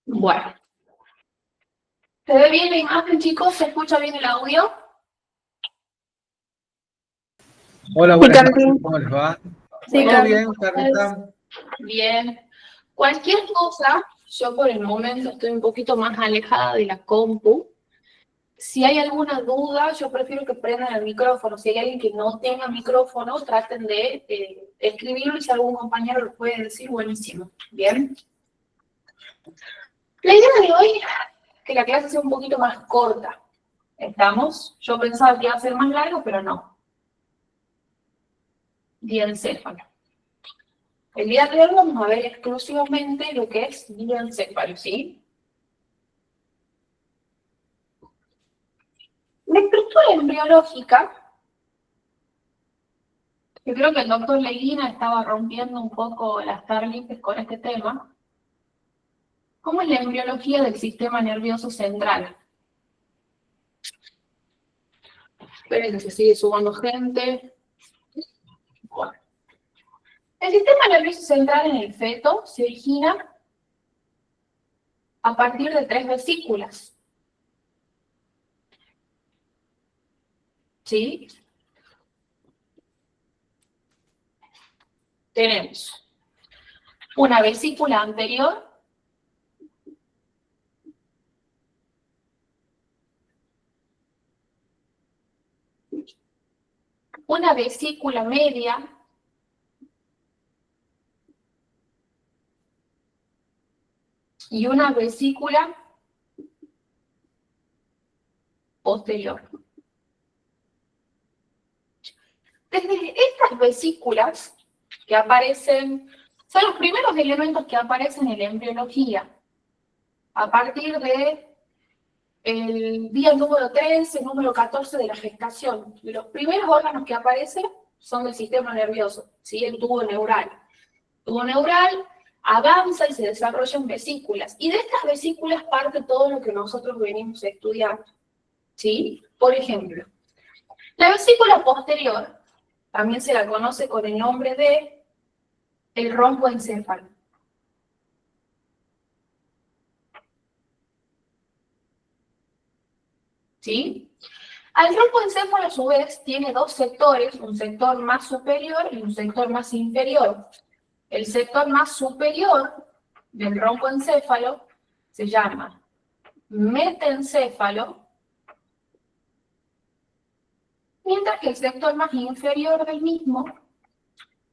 Bueno. ¿Se ve bien la imagen, chicos? ¿Se escucha bien el audio? Hola, buenas noches. ¿Cómo les va? Sí, ¿Todo bien, Carlita? Bien. Cualquier cosa, yo por el momento estoy un poquito más alejada de la compu. Si hay alguna duda, yo prefiero que prendan el micrófono. Si hay alguien que no tenga micrófono, traten de escribirlo y si algún compañero lo puede decir, buenísimo. Bien. La idea de hoy es que la clase sea un poquito más corta. ¿Estamos? Yo pensaba que iba a ser más largo, pero no. Diencéfalo. El día de hoy vamos a ver exclusivamente lo que es diencéfalo, ¿sí? La estructura embriológica, yo creo que el doctor Leguina estaba rompiendo un poco las tarlices con este tema. ¿Cómo es la embriología del sistema nervioso central? Esperen que se sigue sumando gente. Bueno. El sistema nervioso central en el feto se origina a partir de 3 vesículas. ¿Sí? Tenemos una vesícula anterior, una vesícula media y una vesícula posterior. Desde estas vesículas que aparecen, son los primeros elementos que aparecen en la embriología, a partir de el día número 13, número 14 de la gestación. Los primeros órganos que aparecen son del sistema nervioso, ¿sí? El tubo neural. El tubo neural avanza y se desarrolla en vesículas. Y de estas vesículas parte todo lo que nosotros venimos estudiando, ¿sí? Por ejemplo, la vesícula posterior también se la conoce con el nombre de el romboencéfalo. ¿Sí? Al romboencéfalo, a su vez, tiene dos sectores, un sector más superior y un sector más inferior. El sector más superior del romboencéfalo se llama metencéfalo, mientras que el sector más inferior del mismo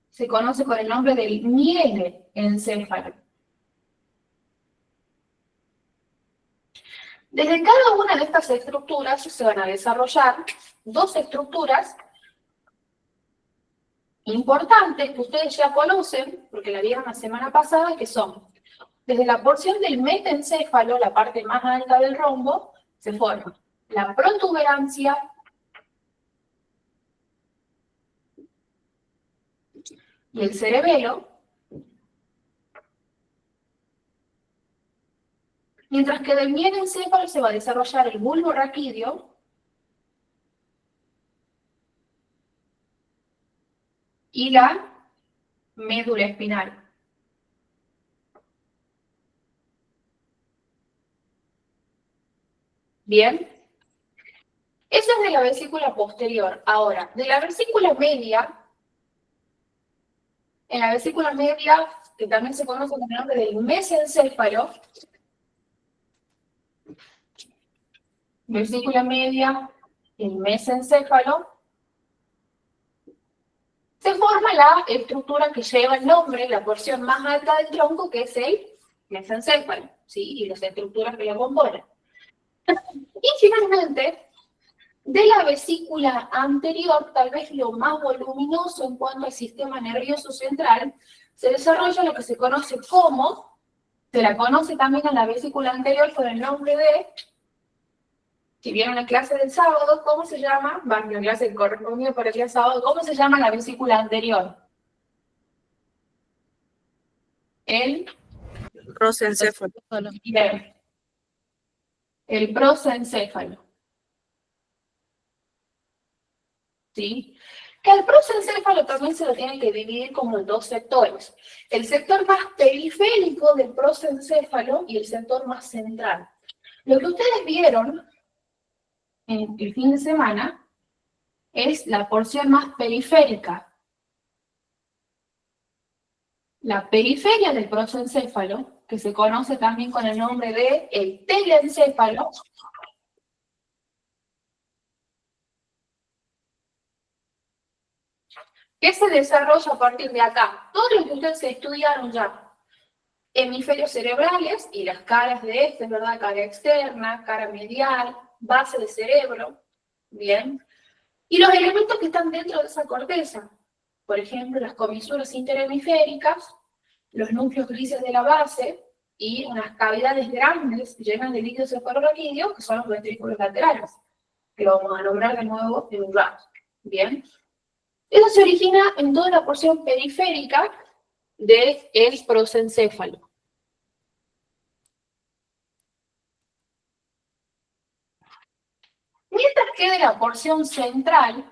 se conoce con el nombre del mielencéfalo. Desde cada una de estas estructuras se van a desarrollar dos estructuras importantes que ustedes ya conocen, porque la vieron la semana pasada, que son, desde la porción del metencéfalo, la parte más alta del rombo, se forma la protuberancia y el cerebelo, mientras que del mielencéfalo se va a desarrollar el bulbo raquídeo y la médula espinal. Bien, eso es de la vesícula posterior. Ahora, de la vesícula media, en la vesícula media, que también se conoce con el nombre del mesencéfalo, vesícula media, el mesencéfalo, se forma la estructura que lleva el nombre, la porción más alta del tronco, que es el mesencéfalo, ¿sí? Y las estructuras que lo componen. Y finalmente, de la vesícula anterior, tal vez lo más voluminoso en cuanto al sistema nervioso central, se desarrolla lo que se conoce como, se la conoce también en la vesícula anterior con el nombre de, si vieron la clase del sábado, ¿cómo se llama? Va, la clase correspondida para el día sábado, ¿cómo se llama la vesícula anterior? El Prosencéfalo. bien, el prosencéfalo. ¿Sí? Que al prosencéfalo también se lo tienen que dividir como en dos sectores. El sector más periférico del prosencéfalo y el sector más central. Lo que ustedes vieron en el fin de semana es la porción más periférica. La periferia del prosencéfalo, que se conoce también con el nombre de el telencéfalo, que se desarrolla a partir de acá. Todo lo que ustedes estudiaron ya, hemisferios cerebrales y las caras de este, ¿verdad? Cara externa, cara medial, base del cerebro, ¿bien? Y los elementos que están dentro de esa corteza, por ejemplo, las comisuras interhemisféricas, los núcleos grises de la base y unas cavidades grandes llenas de líquido cefalorraquídeo, que son los ventrículos laterales, que lo vamos a nombrar de nuevo en un rato, ¿bien? Eso se origina en toda la porción periférica del prosencéfalo. Mientras que de la porción central,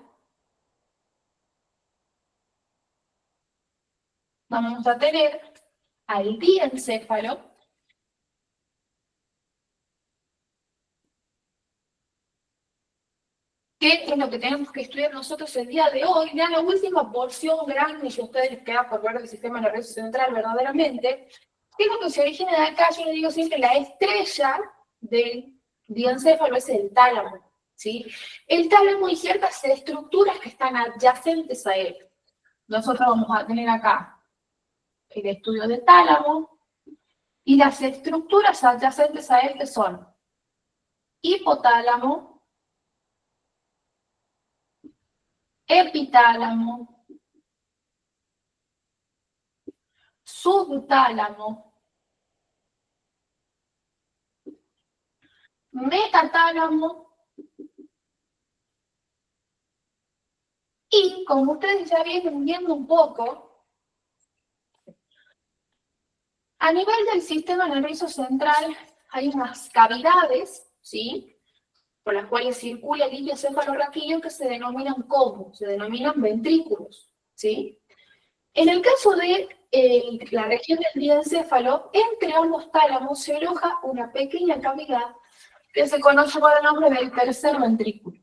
vamos a tener al diencéfalo, que es lo que tenemos que estudiar nosotros el día de hoy. Ya la última porción grande que a ustedes les queda por ver del sistema nervioso central verdaderamente, que es lo que se origina de acá. Yo les digo siempre, la estrella del diencéfalo es el tálamo, ¿sí? El tálamo y ciertas estructuras que están adyacentes a él. Nosotros vamos a tener acá el estudio del tálamo y las estructuras adyacentes a él que son hipotálamo, epitálamo, subtálamo, metatálamo y, como ustedes ya vienen viendo un poco, a nivel del sistema nervioso central hay unas cavidades, ¿sí?, por las cuales circula el líquido cefalorraquídeo que se denominan ¿cómo? Se denominan ventrículos, ¿sí? En el caso de la región del diencéfalo, entre ambos tálamos se aloja una pequeña cavidad que se conoce por el nombre del tercer ventrículo.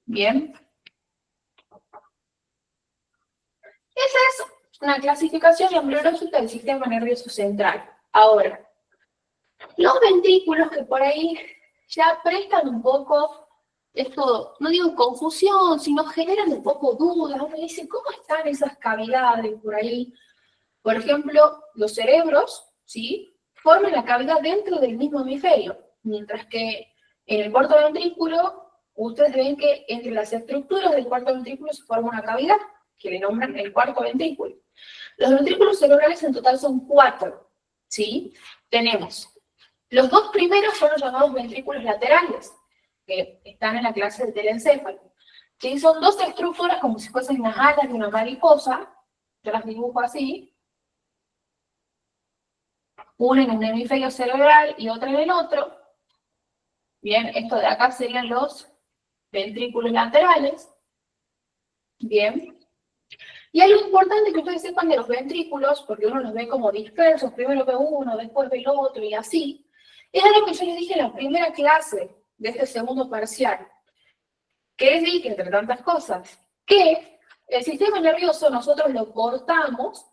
Bien. Esa es una clasificación embriológica del sistema nervioso central. Ahora, los ventrículos que por ahí ya prestan un poco, esto, no digo confusión, sino generan un poco dudas. Uno dice, ¿cómo están esas cavidades por ahí? Por ejemplo, los cerebros, ¿sí?, forman la cavidad dentro del mismo hemisferio, mientras que en el cuarto ventrículo, ustedes ven que entre las estructuras del cuarto ventrículo se forma una cavidad, que le nombran el cuarto ventrículo. Los ventrículos cerebrales en total son 4, ¿sí? Tenemos, los dos primeros son los llamados ventrículos laterales, que están en la clase del telencéfalo. ¿Sí? Son dos estructuras como si fuesen las alas de una mariposa, yo las dibujo así, una en un hemisferio cerebral y otra en el otro. Bien, esto de acá serían los ventrículos laterales. Bien. Y algo importante que ustedes sepan de los ventrículos, porque uno los ve como dispersos, primero ve uno, después ve el otro y así, es algo que yo les dije en la primera clase de este segundo parcial, que les dije, entre tantas cosas, que el sistema nervioso nosotros lo cortamos,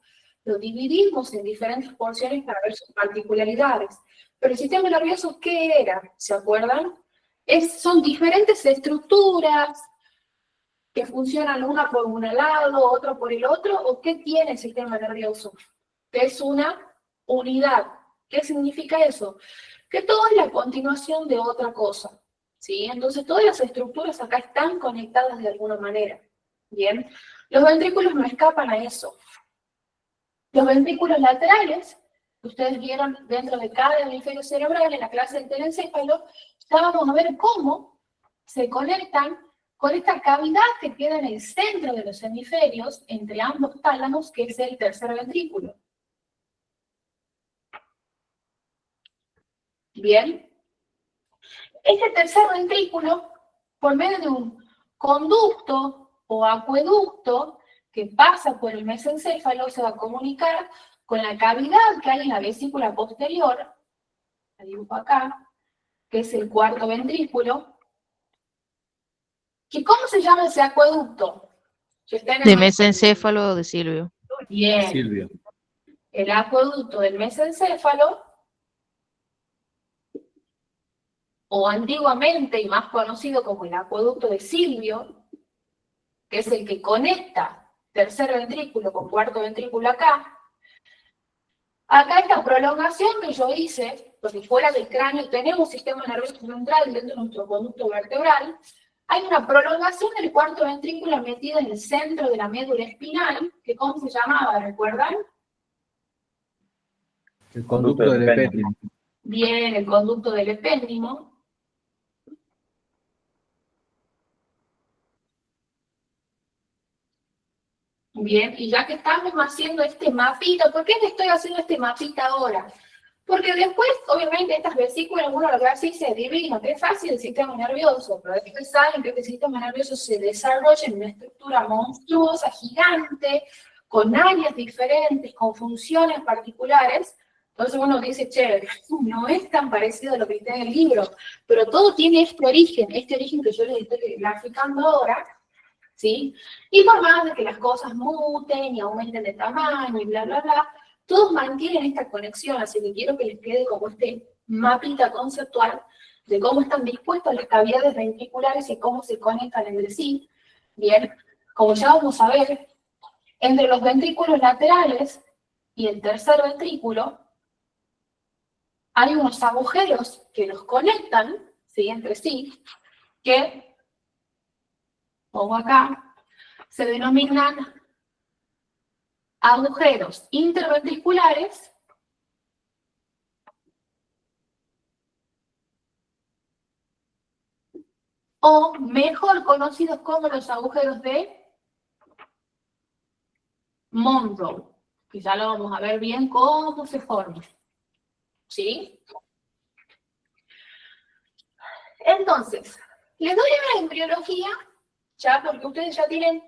lo dividimos en diferentes porciones para ver sus particularidades. Pero el sistema nervioso, ¿qué era? ¿Se acuerdan? Son diferentes estructuras que funcionan una por un lado, otra por el otro, ¿o qué tiene el sistema nervioso? Que es una unidad. ¿Qué significa eso? Que todo es la continuación de otra cosa, ¿sí? Entonces todas las estructuras acá están conectadas de alguna manera, ¿bien? Los ventrículos no escapan a eso. Los ventrículos laterales, que ustedes vieron dentro de cada hemisferio cerebral en la clase del telencéfalo, ya vamos a ver cómo se conectan con esta cavidad que queda en el centro de los hemisferios, entre ambos tálamos, que es el tercer ventrículo. Bien. Este tercer ventrículo, por medio de un conducto o acueducto que pasa por el mesencéfalo, se va a comunicar con la cavidad que hay en la vesícula posterior, la dibujo acá, que es el cuarto ventrículo. ¿Y cómo se llama ese acueducto? De mesencéfalo de Silvio. Bien. Silvio. El acueducto del mesencéfalo, o antiguamente y más conocido como el acueducto de Silvio, que es el que conecta tercer ventrículo con cuarto ventrículo acá. Acá esta prolongación que yo hice, porque fuera del cráneo tenemos sistema nervioso central dentro de nuestro conducto vertebral, hay una prolongación del cuarto ventrículo metida en el centro de la médula espinal, que ¿cómo se llamaba? ¿Recuerdan? El conducto del epéndimo. Bien, el conducto del epéndimo. Bien, y ya que estamos haciendo este mapita, ¿por qué le estoy haciendo este mapita ahora? Porque después, obviamente, estas vesículas, uno lo que hace es se divide, que es fácil el sistema nervioso, pero después saben que este sistema nervioso se desarrolla en una estructura monstruosa, gigante, con áreas diferentes, con funciones particulares. Entonces uno dice, che, no es tan parecido a lo que está en el libro, pero todo tiene este origen que yo les estoy graficando ahora, ¿sí? Y por más de que las cosas muten y aumenten de tamaño y bla, bla, bla, todos mantienen esta conexión, así que quiero que les quede como este mapita conceptual de cómo están dispuestas las cavidades ventriculares y cómo se conectan entre sí. Bien, como ya vamos a ver, entre los ventrículos laterales y el tercer ventrículo hay unos agujeros que los conectan, ¿sí? Entre sí, que, pongo acá, se denominan agujeros interventriculares o mejor conocidos como los agujeros de Monroe, que ya lo vamos a ver bien cómo se forman. ¿Sí? Entonces, les doy una embriología, ya porque ustedes ya tienen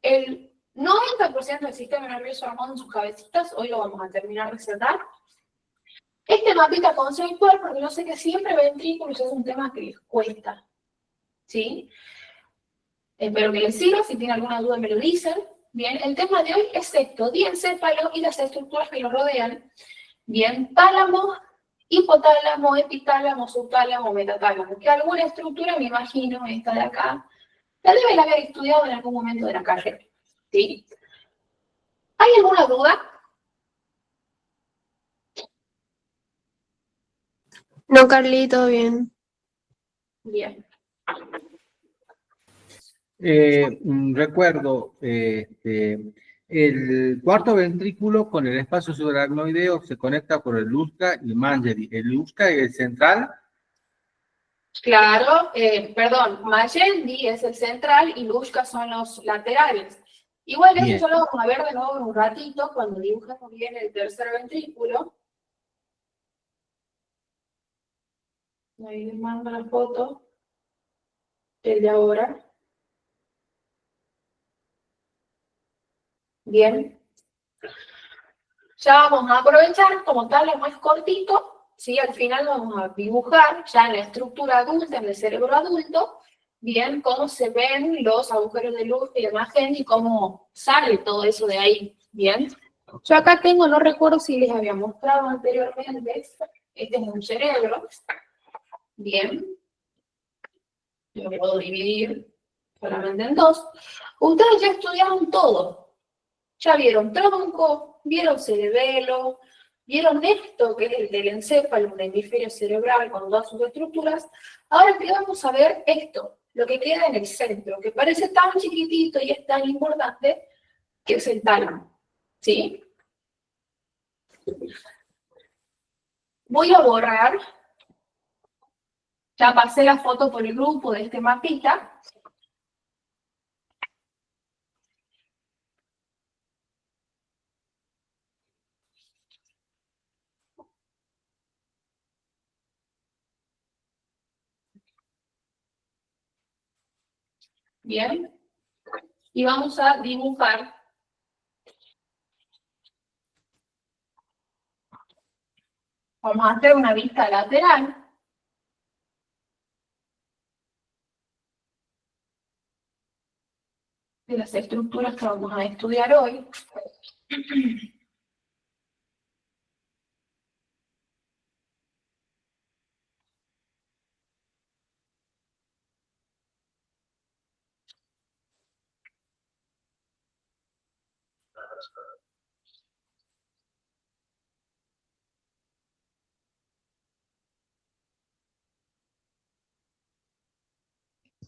el 90% del sistema nervioso armado en sus cabecitas, hoy lo vamos a terminar de sentar. Este mapita conceptual, porque yo sé que siempre ventrículos es un tema que les cuesta. ¿Sí? Espero que les sirva, si tienen alguna duda me lo dicen. Bien, el tema de hoy es esto, diencéfalo y las estructuras que lo rodean. Bien, tálamo, hipotálamo, epitálamo, subtálamo, metatálamo. Que alguna estructura, me imagino, esta de acá, la deben haber estudiado en algún momento de la carrera. ¿Sí? ¿Hay alguna duda? No, Carly, todo bien. Bien. Recuerdo, el cuarto ventrículo con el espacio subaracnoideo se conecta por el Luska y Manjeri. El Luska es el central. Claro, perdón, Magendie es el central y Lushka son los laterales. Igual eso Bien. ya lo vamos a ver de nuevo en un ratito cuando dibujemos bien el tercer ventrículo. Ahí les mando la foto del de ahora. Bien. Ya vamos a aprovechar, como tal es más cortito, ¿sí? Al final vamos a dibujar ya en la estructura adulta, en el cerebro adulto, bien, cómo se ven los agujeros de luz y la imagen y cómo sale todo eso de ahí, bien. Yo acá tengo, no recuerdo si les había mostrado anteriormente, este es un cerebro, bien. Lo puedo dividir solamente en dos. Ustedes ya estudiaron todo. Ya vieron tronco, vieron cerebelo, vieron esto que es el del encéfalo, un hemisferio cerebral con todas sus estructuras. Ahora que vamos a ver esto, lo que queda en el centro, que parece tan chiquitito y es tan importante, que es el tálamo. ¿Sí? Voy a borrar, ya pasé la foto por el grupo de este mapita. Bien. Y vamos a dibujar vamos a hacer una vista lateral de las estructuras que vamos a estudiar hoy.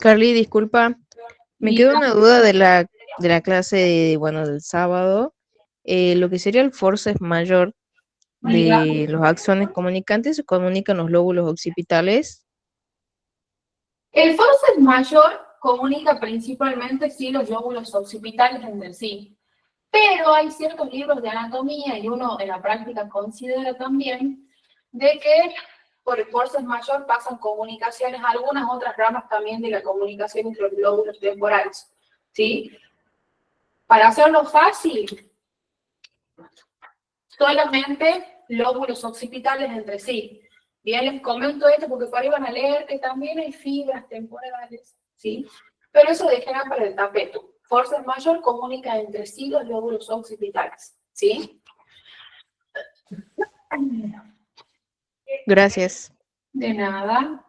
Carly, disculpa, me quedó una duda de la clase bueno, del sábado. Lo que sería el forceps mayor de los axones comunicantes, se comunican los lóbulos occipitales. El forceps mayor comunica principalmente sí los lóbulos occipitales entre sí, pero hay ciertos libros de anatomía y uno en la práctica considera también de que por el forceps mayor pasan comunicaciones, algunas otras ramas también de la comunicación entre los lóbulos temporales, ¿sí? Para hacerlo fácil, solamente lóbulos occipitales entre sí. Bien, les comento esto porque por ahí van a leer que también hay fibras temporales, ¿sí? Pero eso dejará para el tapeto. Forceps mayor comunica entre sí los lóbulos occipitales, ¿sí? Gracias. De nada.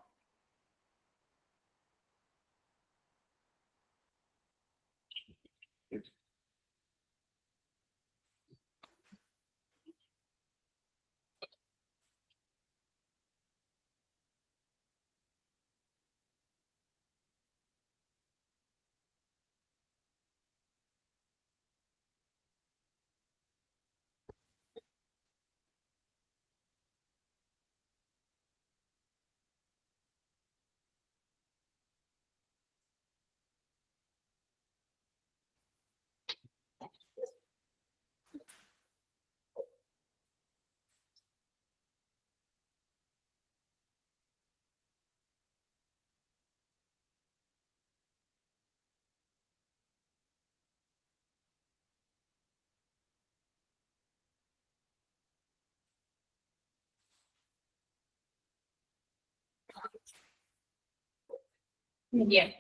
Bien.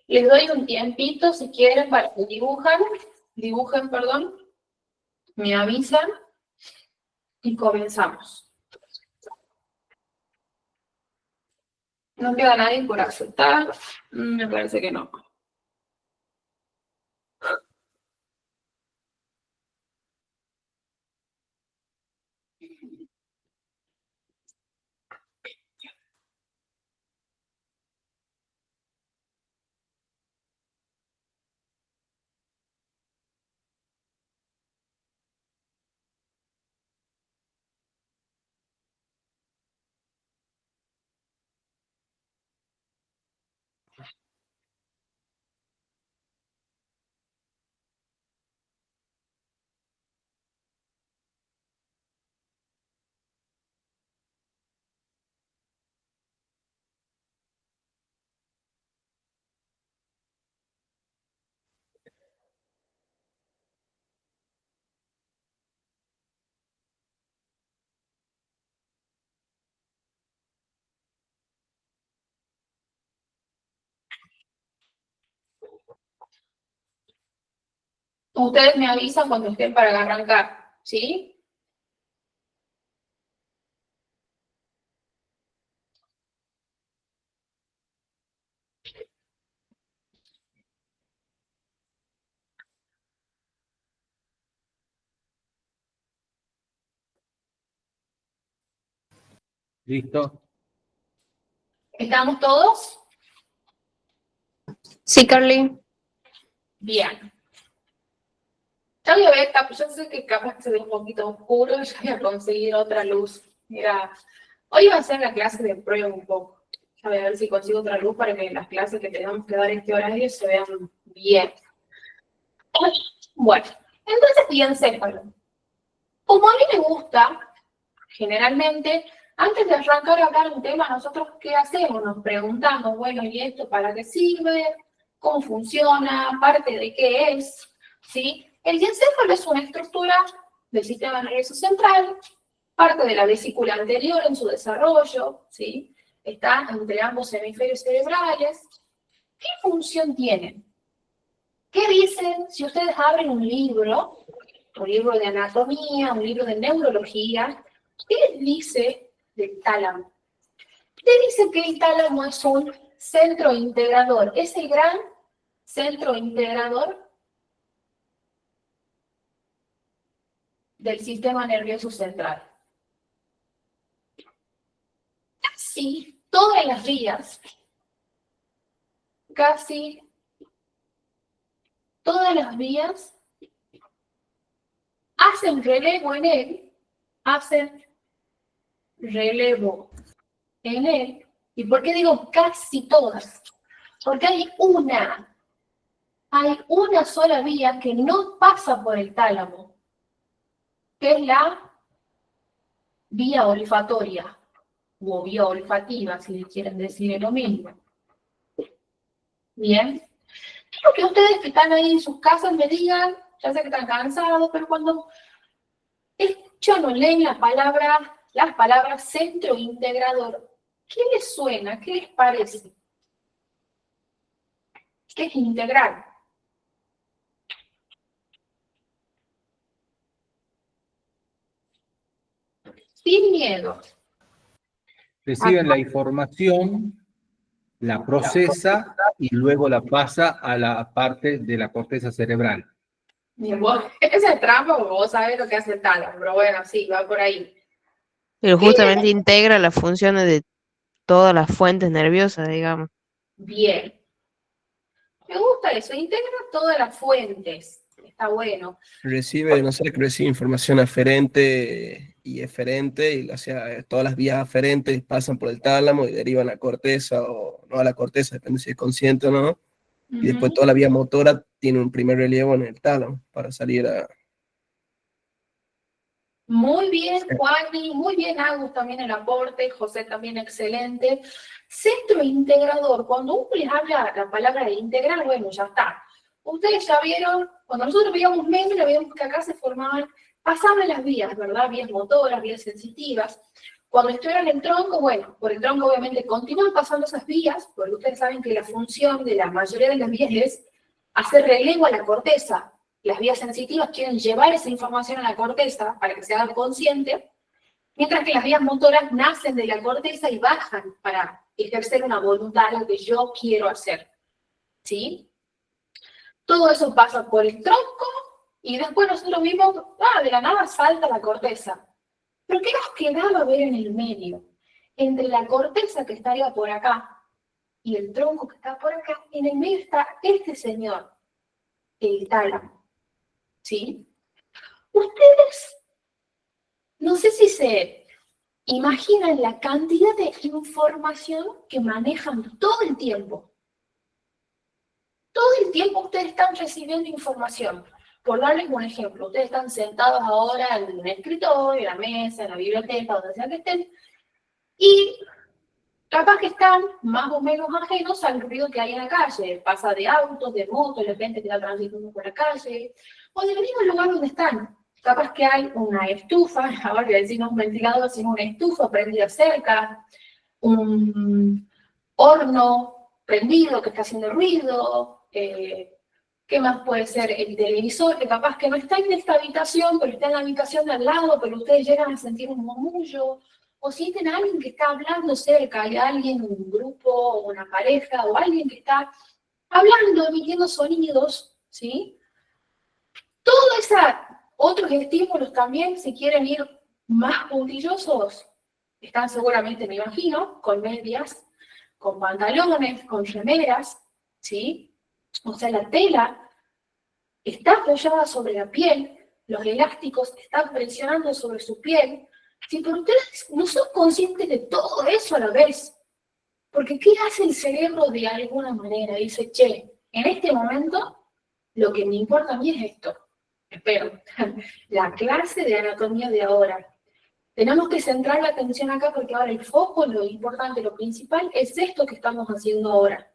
Les doy un tiempito si quieren para que dibujen, perdón, me avisan y comenzamos. ¿No queda nadie por aceptar? Me parece que no. Ustedes me avisan cuando estén para arrancar, ¿sí? ¿Listo? ¿Estamos todos? Sí, Carly. Bien. Ya voy a ver, yo sé que capaz que se ve un poquito oscuro, ya voy a conseguir otra luz. Mira, hoy va a ser la clase de prueba un poco. Ya voy a ver si consigo otra luz para que las clases que tenemos que dar en este horario se vean bien. Bueno, entonces piénsenlo. Como a mí me gusta, generalmente, antes de arrancar a hablar un tema, nosotros ¿qué hacemos? Nos preguntamos, bueno, ¿y esto para qué sirve? cómo funciona, parte de qué es, ¿sí? El encéfalo es una estructura del sistema nervioso central, parte de la vesícula anterior en su desarrollo, ¿sí? Está entre ambos hemisferios cerebrales. ¿Qué función tienen? ¿Qué dicen si ustedes abren un libro de anatomía, un libro de neurología? ¿Qué les dice del tálamo? ¿Qué dice que el tálamo es un centro integrador? Es el gran centro integrador del sistema nervioso central. Casi todas las vías, hacen relevo en él. ¿Y por qué digo casi todas? Porque hay una sola vía que no pasa por el tálamo, que es la vía olfatoria, o vía olfativa, si quieren decir lo mismo. Bien. Quiero que ustedes que están ahí en sus casas me digan, ya sé que están cansados, pero cuando escuchan o leen las palabras centro integrador, ¿qué les suena? ¿Qué les parece? ¿Qué es integrar? Sin miedo. Reciben la información, la procesa y luego la pasa a la parte de la corteza cerebral. Bien, esa es trampa porque vos sabés lo que hace el tálamo, pero bueno, sí, va por ahí. Pero justamente integra las funciones de todas las fuentes nerviosas, digamos. Bien. Me gusta eso, integra todas las fuentes. Está bueno. Recibe información aferente y eferente, y todas las vías aferentes pasan por el tálamo y derivan a la corteza, o no a la corteza, depende si es consciente o no. Y después toda la vía motora tiene un primer relevo en el tálamo para salir a... Muy bien, Juani, muy bien, Agus también el aporte, José también excelente. Centro integrador, cuando uno les habla la palabra de integrar, bueno, ya está. Ustedes ya vieron, cuando nosotros veíamos médula, veíamos que acá se pasaban las vías, ¿verdad? Vías motoras, vías sensitivas. Cuando estuvieron en el tronco, bueno, por el tronco obviamente continúan pasando esas vías, porque ustedes saben que la función de la mayoría de las vías es hacer relevo a la corteza. Las vías sensitivas quieren llevar esa información a la corteza para que se haga consciente, mientras que las vías motoras nacen de la corteza y bajan para ejercer una voluntad, lo que yo quiero hacer. ¿Sí? Todo eso pasa por el tronco y después nosotros vimos, de la nada salta la corteza. Pero ¿qué nos quedaba ver en el medio? Entre la corteza que estaría por acá y el tronco que está por acá, en el medio está este señor, el tálamo. ¿Sí? Ustedes, no sé si se imaginan la cantidad de información que manejan todo el tiempo. Todo el tiempo ustedes están recibiendo información. Por darles un ejemplo, ustedes están sentados ahora en el escritorio, en la mesa, en la biblioteca, donde sea que estén, y capaz que están más o menos ajenos al ruido que hay en la calle. Pasa de autos, de motos, de gente que está transitando por la calle, o del mismo lugar donde están. Capaz que hay una estufa, ahora voy a decir no un ventilador, sino una estufa prendida cerca, un horno prendido que está haciendo ruido, ¿qué más puede ser? El televisor, que capaz que no está en esta habitación, pero está en la habitación de al lado, pero ustedes llegan a sentir un murmullo, o sienten a alguien que está hablando cerca, hay alguien, un grupo, una pareja, o alguien que está hablando, emitiendo sonidos, ¿sí? Todos esos otros estímulos también, si quieren ir más puntillosos, están seguramente, me imagino, con medias, con pantalones, con remeras, ¿sí? O sea, la tela está apoyada sobre la piel, los elásticos están presionando sobre su piel. Sí, pero ustedes no son conscientes de todo eso a la vez. Porque ¿qué hace el cerebro de alguna manera? Dice, che, en este momento lo que me importa a mí es esto. Espero, la clase de anatomía de ahora. Tenemos que centrar la atención acá porque ahora el foco, lo importante, lo principal, es esto que estamos haciendo ahora.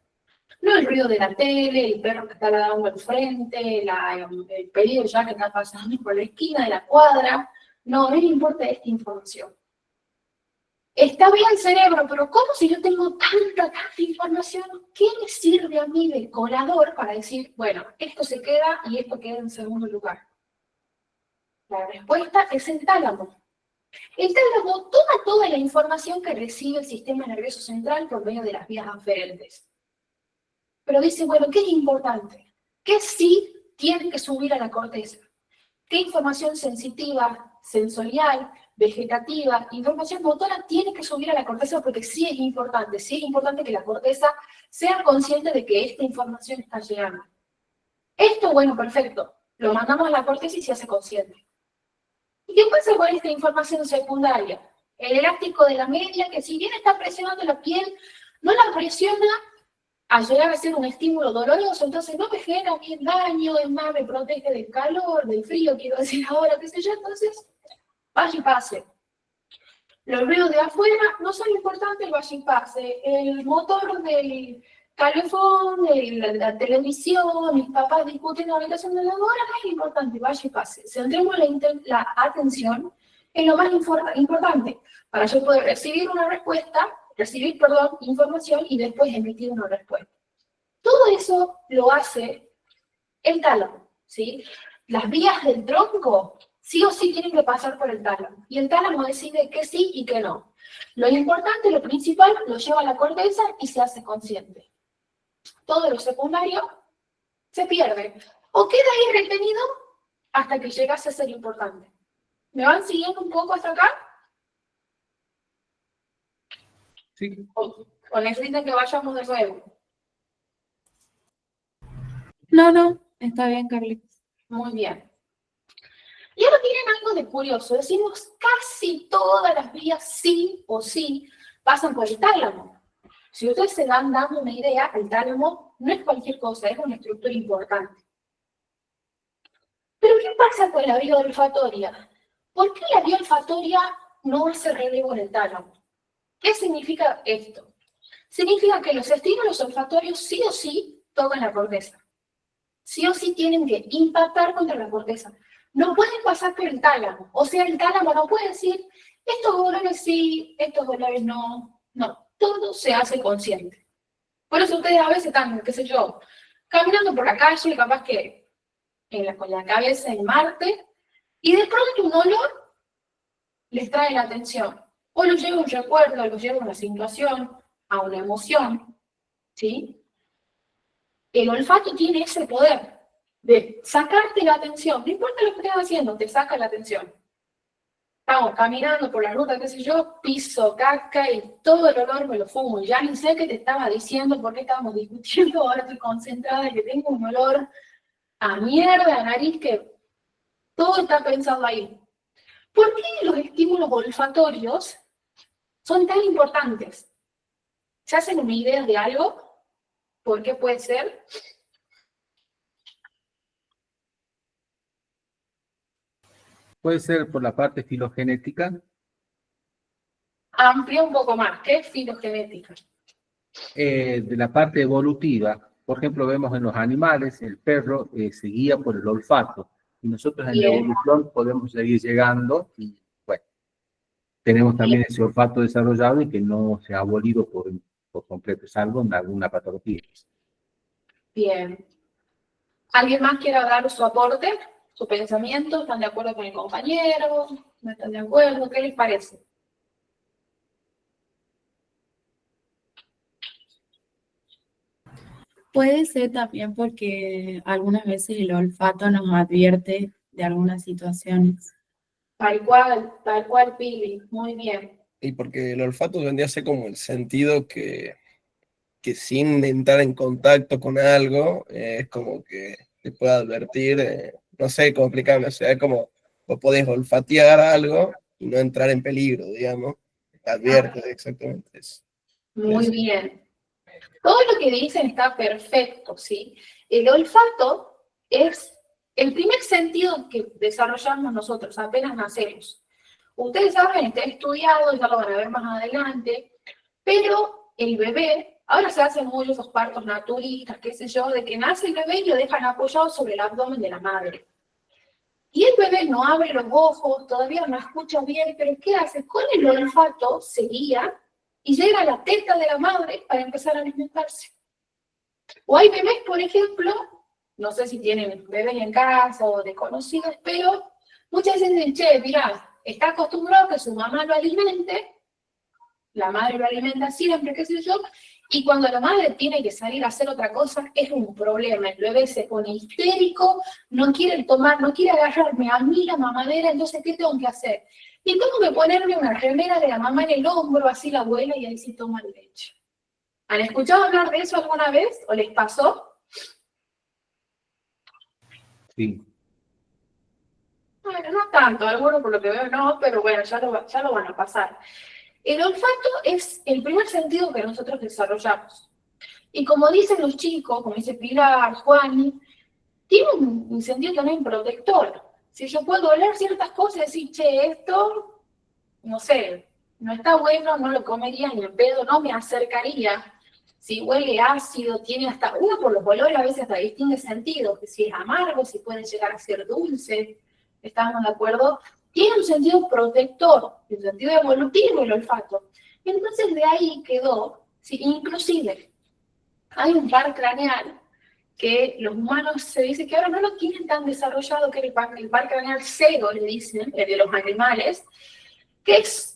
No el ruido de la tele, el perro que está ladrando al frente, el pedido ya que está pasando por la esquina de la cuadra. No me importa esta información. Está bien el cerebro, pero ¿cómo si yo tengo tanta información? ¿Qué me sirve a mí del colador para decir, bueno, esto se queda y esto queda en segundo lugar? La respuesta es el tálamo. El tálamo toma toda la información que recibe el sistema nervioso central por medio de las vías aferentes. Pero dice, bueno, ¿qué es importante? ¿Qué sí tiene que subir a la corteza? ¿Qué información sensitiva, sensorial, vegetativa, información motora tiene que subir a la corteza? Porque sí es importante que la corteza sea consciente de que esta información está llegando. Esto, bueno, perfecto, lo mandamos a la corteza y se hace consciente. ¿Y qué pasa con esta información secundaria? El elástico de la media, que si bien está presionando la piel, no la presiona a llegar a ser un estímulo doloroso, entonces no me genera bien daño, es más, me protege del calor, del frío, quiero decir ahora, qué sé yo, entonces, vaya y pase. Los ruidos de afuera no son importantes, vaya y pase. El motor del calefón, de la televisión, mis papás discuten en la habitación de la hora, no es importante, vaya y pase. Centremos la atención en lo más importante, para yo poder recibir información y después emitir una respuesta. Todo eso lo hace el tálamo, ¿sí? Las vías del tronco sí o sí tienen que pasar por el tálamo, y el tálamo decide qué sí y qué no. Lo importante, lo principal, lo lleva a la corteza y se hace consciente. Todo lo secundario se pierde, o queda ahí retenido hasta que llegase a ser importante. ¿Me van siguiendo un poco hasta acá? Sí. ¿O necesitan que vayamos de nuevo? No, está bien, Carlitos. Muy bien. Y ahora miren algo de curioso. Decimos casi todas las vías sí o sí pasan por el tálamo. Si ustedes se van dando una idea, el tálamo no es cualquier cosa, es una estructura importante. Pero ¿qué pasa con la vía olfatoria? ¿Por qué la vía olfatoria no hace relevo en el tálamo? ¿Qué significa esto? Significa que los estímulos olfatorios sí o sí tocan la corteza. Sí o sí tienen que impactar contra la corteza. No pueden pasar por el tálamo. O sea, el tálamo no puede decir, estos olores sí, estos olores no. No, todo se hace consciente. Por eso ustedes a veces están, qué sé yo, caminando por la calle, capaz que con la cabeza en Marte, y de pronto un olor les trae la atención. O los lleva a un recuerdo, los lleva a una situación, a una emoción, ¿sí? El olfato tiene ese poder de sacarte la atención. No importa lo que estés haciendo, te saca la atención. Estamos caminando por la ruta, qué sé yo, piso, caca y todo el olor me lo fumo. Ya ni sé qué te estaba diciendo, por qué estábamos discutiendo, ahora estoy concentrada y que tengo un olor a mierda, a nariz, que todo está pensado ahí. ¿Por qué los estímulos olfatorios son tan importantes? ¿Se hacen una idea de algo? ¿Por qué puede ser? Puede ser por la parte filogenética, Amplía un poco más. ¿Qué es filogenética? de la parte evolutiva. Por ejemplo, vemos en los animales, el perro se guía por el olfato, y nosotros en la Bien. evolución podemos seguir llegando, y bueno, tenemos también ese olfato desarrollado y que no se ha abolido por completo, salvo en alguna patología. Bien. ¿Alguien más quiera dar su aporte, su pensamiento? ¿Están de acuerdo con el compañero? ¿No están de acuerdo? ¿Qué les parece? Puede ser también porque algunas veces el olfato nos advierte de algunas situaciones. Tal cual, Pili. Muy bien. Y porque el olfato vendría a ser como el sentido que sin entrar en contacto con algo, es como que te puede advertir, no sé cómo explicarme, o sea, es como vos podés olfatear algo y no entrar en peligro, digamos, te advierte exactamente eso. Muy bien. Todo lo que dicen está perfecto, ¿sí? El olfato es el primer sentido que desarrollamos nosotros, apenas nacemos. Ustedes saben, está estudiado, ya lo van a ver más adelante, pero el bebé Ahora se hacen muchos esos partos naturistas, qué sé yo, de que nace el bebé y lo dejan apoyado sobre el abdomen de la madre. Y el bebé no abre los ojos, todavía no escucha bien, pero ¿qué hace? Con el olfato se guía y llega a la teta de la madre para empezar a alimentarse. O hay bebés, por ejemplo, no sé si tienen bebés en casa o desconocidos, pero muchas veces dicen, che, mirá, está acostumbrado a que su mamá lo alimente, la madre lo alimenta siempre, qué sé yo, y cuando la madre tiene que salir a hacer otra cosa, es un problema. El bebé se pone histérico, no quiere tomar, no quiere agarrarme a mí la mamadera, entonces, ¿qué tengo que hacer? Y tengo que ponerme una remera de la mamá en el hombro, así la abuela, y ahí sí toma leche. ¿Han escuchado hablar de eso alguna vez? ¿O les pasó? Sí. Bueno, no tanto, algunos por lo que veo no, pero bueno, ya lo van a pasar. El olfato es el primer sentido que nosotros desarrollamos. Y como dicen los chicos, como dice Pilar, Juan, tiene un sentido también protector. Si yo puedo oler ciertas cosas y decir, che, esto, no sé, no está bueno, no lo comería ni en pedo, no me acercaría. Si huele ácido, tiene hasta, uno por los olores a veces hasta distingue sentidos, que si es amargo, si puede llegar a ser dulce, ¿estamos de acuerdo? Tiene un sentido protector, un sentido evolutivo el olfato. Entonces de ahí quedó, sí, inclusive, hay un par craneal que los humanos se dice que ahora no lo tienen tan desarrollado, que el par craneal cero, le dicen, el de los animales, que es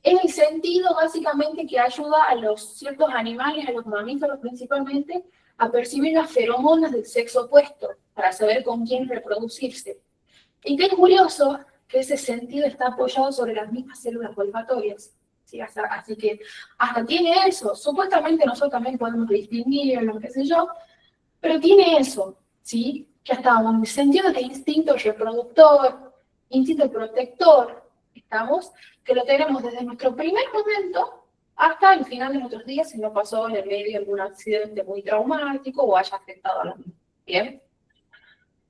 el sentido básicamente que ayuda a los ciertos animales, a los mamíferos principalmente, a percibir las feromonas del sexo opuesto, para saber con quién reproducirse. Y qué curioso que ese sentido está apoyado sobre las mismas células olfatorias. ¿Sí? Así que hasta tiene eso. Supuestamente nosotros también podemos distinguirlo, qué sé yo, pero tiene eso, ¿sí? Que hasta un sentido de instinto reproductor, instinto protector, ¿estamos? Que lo tenemos desde nuestro primer momento hasta el final de nuestros días, si no pasó en el medio algún accidente muy traumático o haya afectado a la vida. ¿Bien?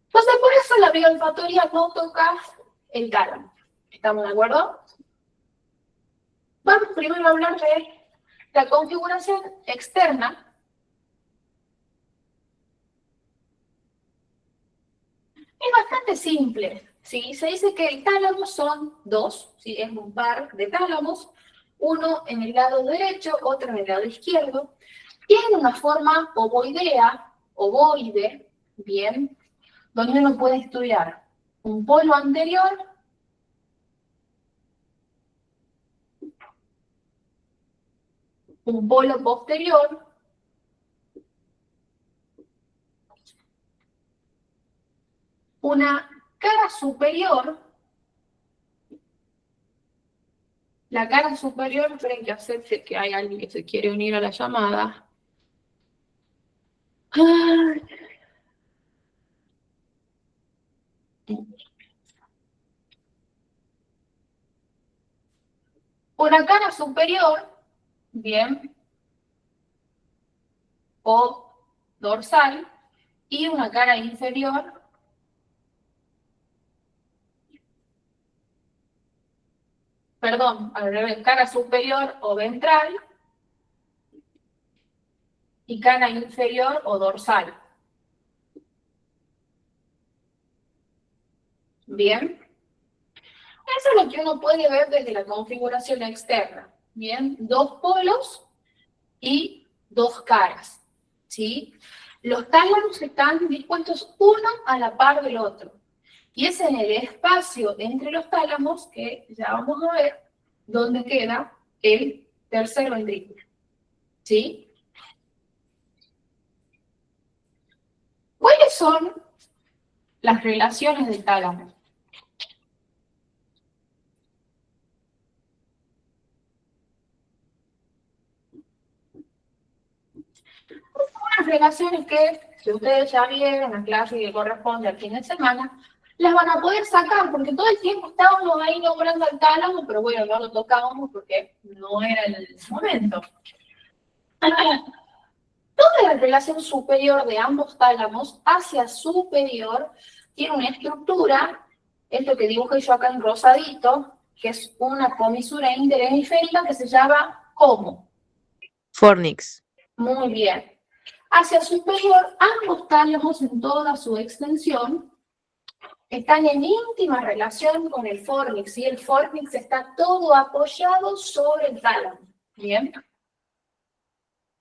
Entonces, por eso la vía olfatoria no toca el tálamo. ¿Estamos de acuerdo? Vamos primero a hablar de la configuración externa. Es bastante simple, ¿sí? Se dice que el tálamo son dos, ¿sí? Es un par de tálamos, uno en el lado derecho, otro en el lado izquierdo. Tienen una forma ovoidea, ovoide, bien, donde uno puede estudiar un polo anterior, un polo posterior, una cara superior. La cara superior, esperen que acepte que hay alguien que se quiere unir a la llamada. Una cara superior, bien, o dorsal, y una cara inferior, perdón, al revés, cara superior o ventral, y cara inferior o dorsal. Bien. Eso es lo que uno puede ver desde la configuración externa. Bien, dos polos y dos caras. ¿Sí? Los tálamos están dispuestos uno a la par del otro. Y es en el espacio entre los tálamos que ya vamos a ver dónde queda el tercer ventrículo. ¿Sí? ¿Cuáles son las relaciones del tálamo? Unas relaciones que, si ustedes ya vieron la clase que corresponde al fin de semana, las van a poder sacar, porque todo el tiempo estábamos ahí nombrando al tálamo, pero bueno, no lo tocábamos porque no era el momento. Toda la relación superior de ambos tálamos hacia superior tiene una estructura, esto que dibujé yo acá en rosadito, que es una comisura interhemisférica que se llama como. Fornix. Muy bien. Hacia superior, ambos tálamos en toda su extensión están en íntima relación con el fornix, y el fornix está todo apoyado sobre el tálamo. Bien.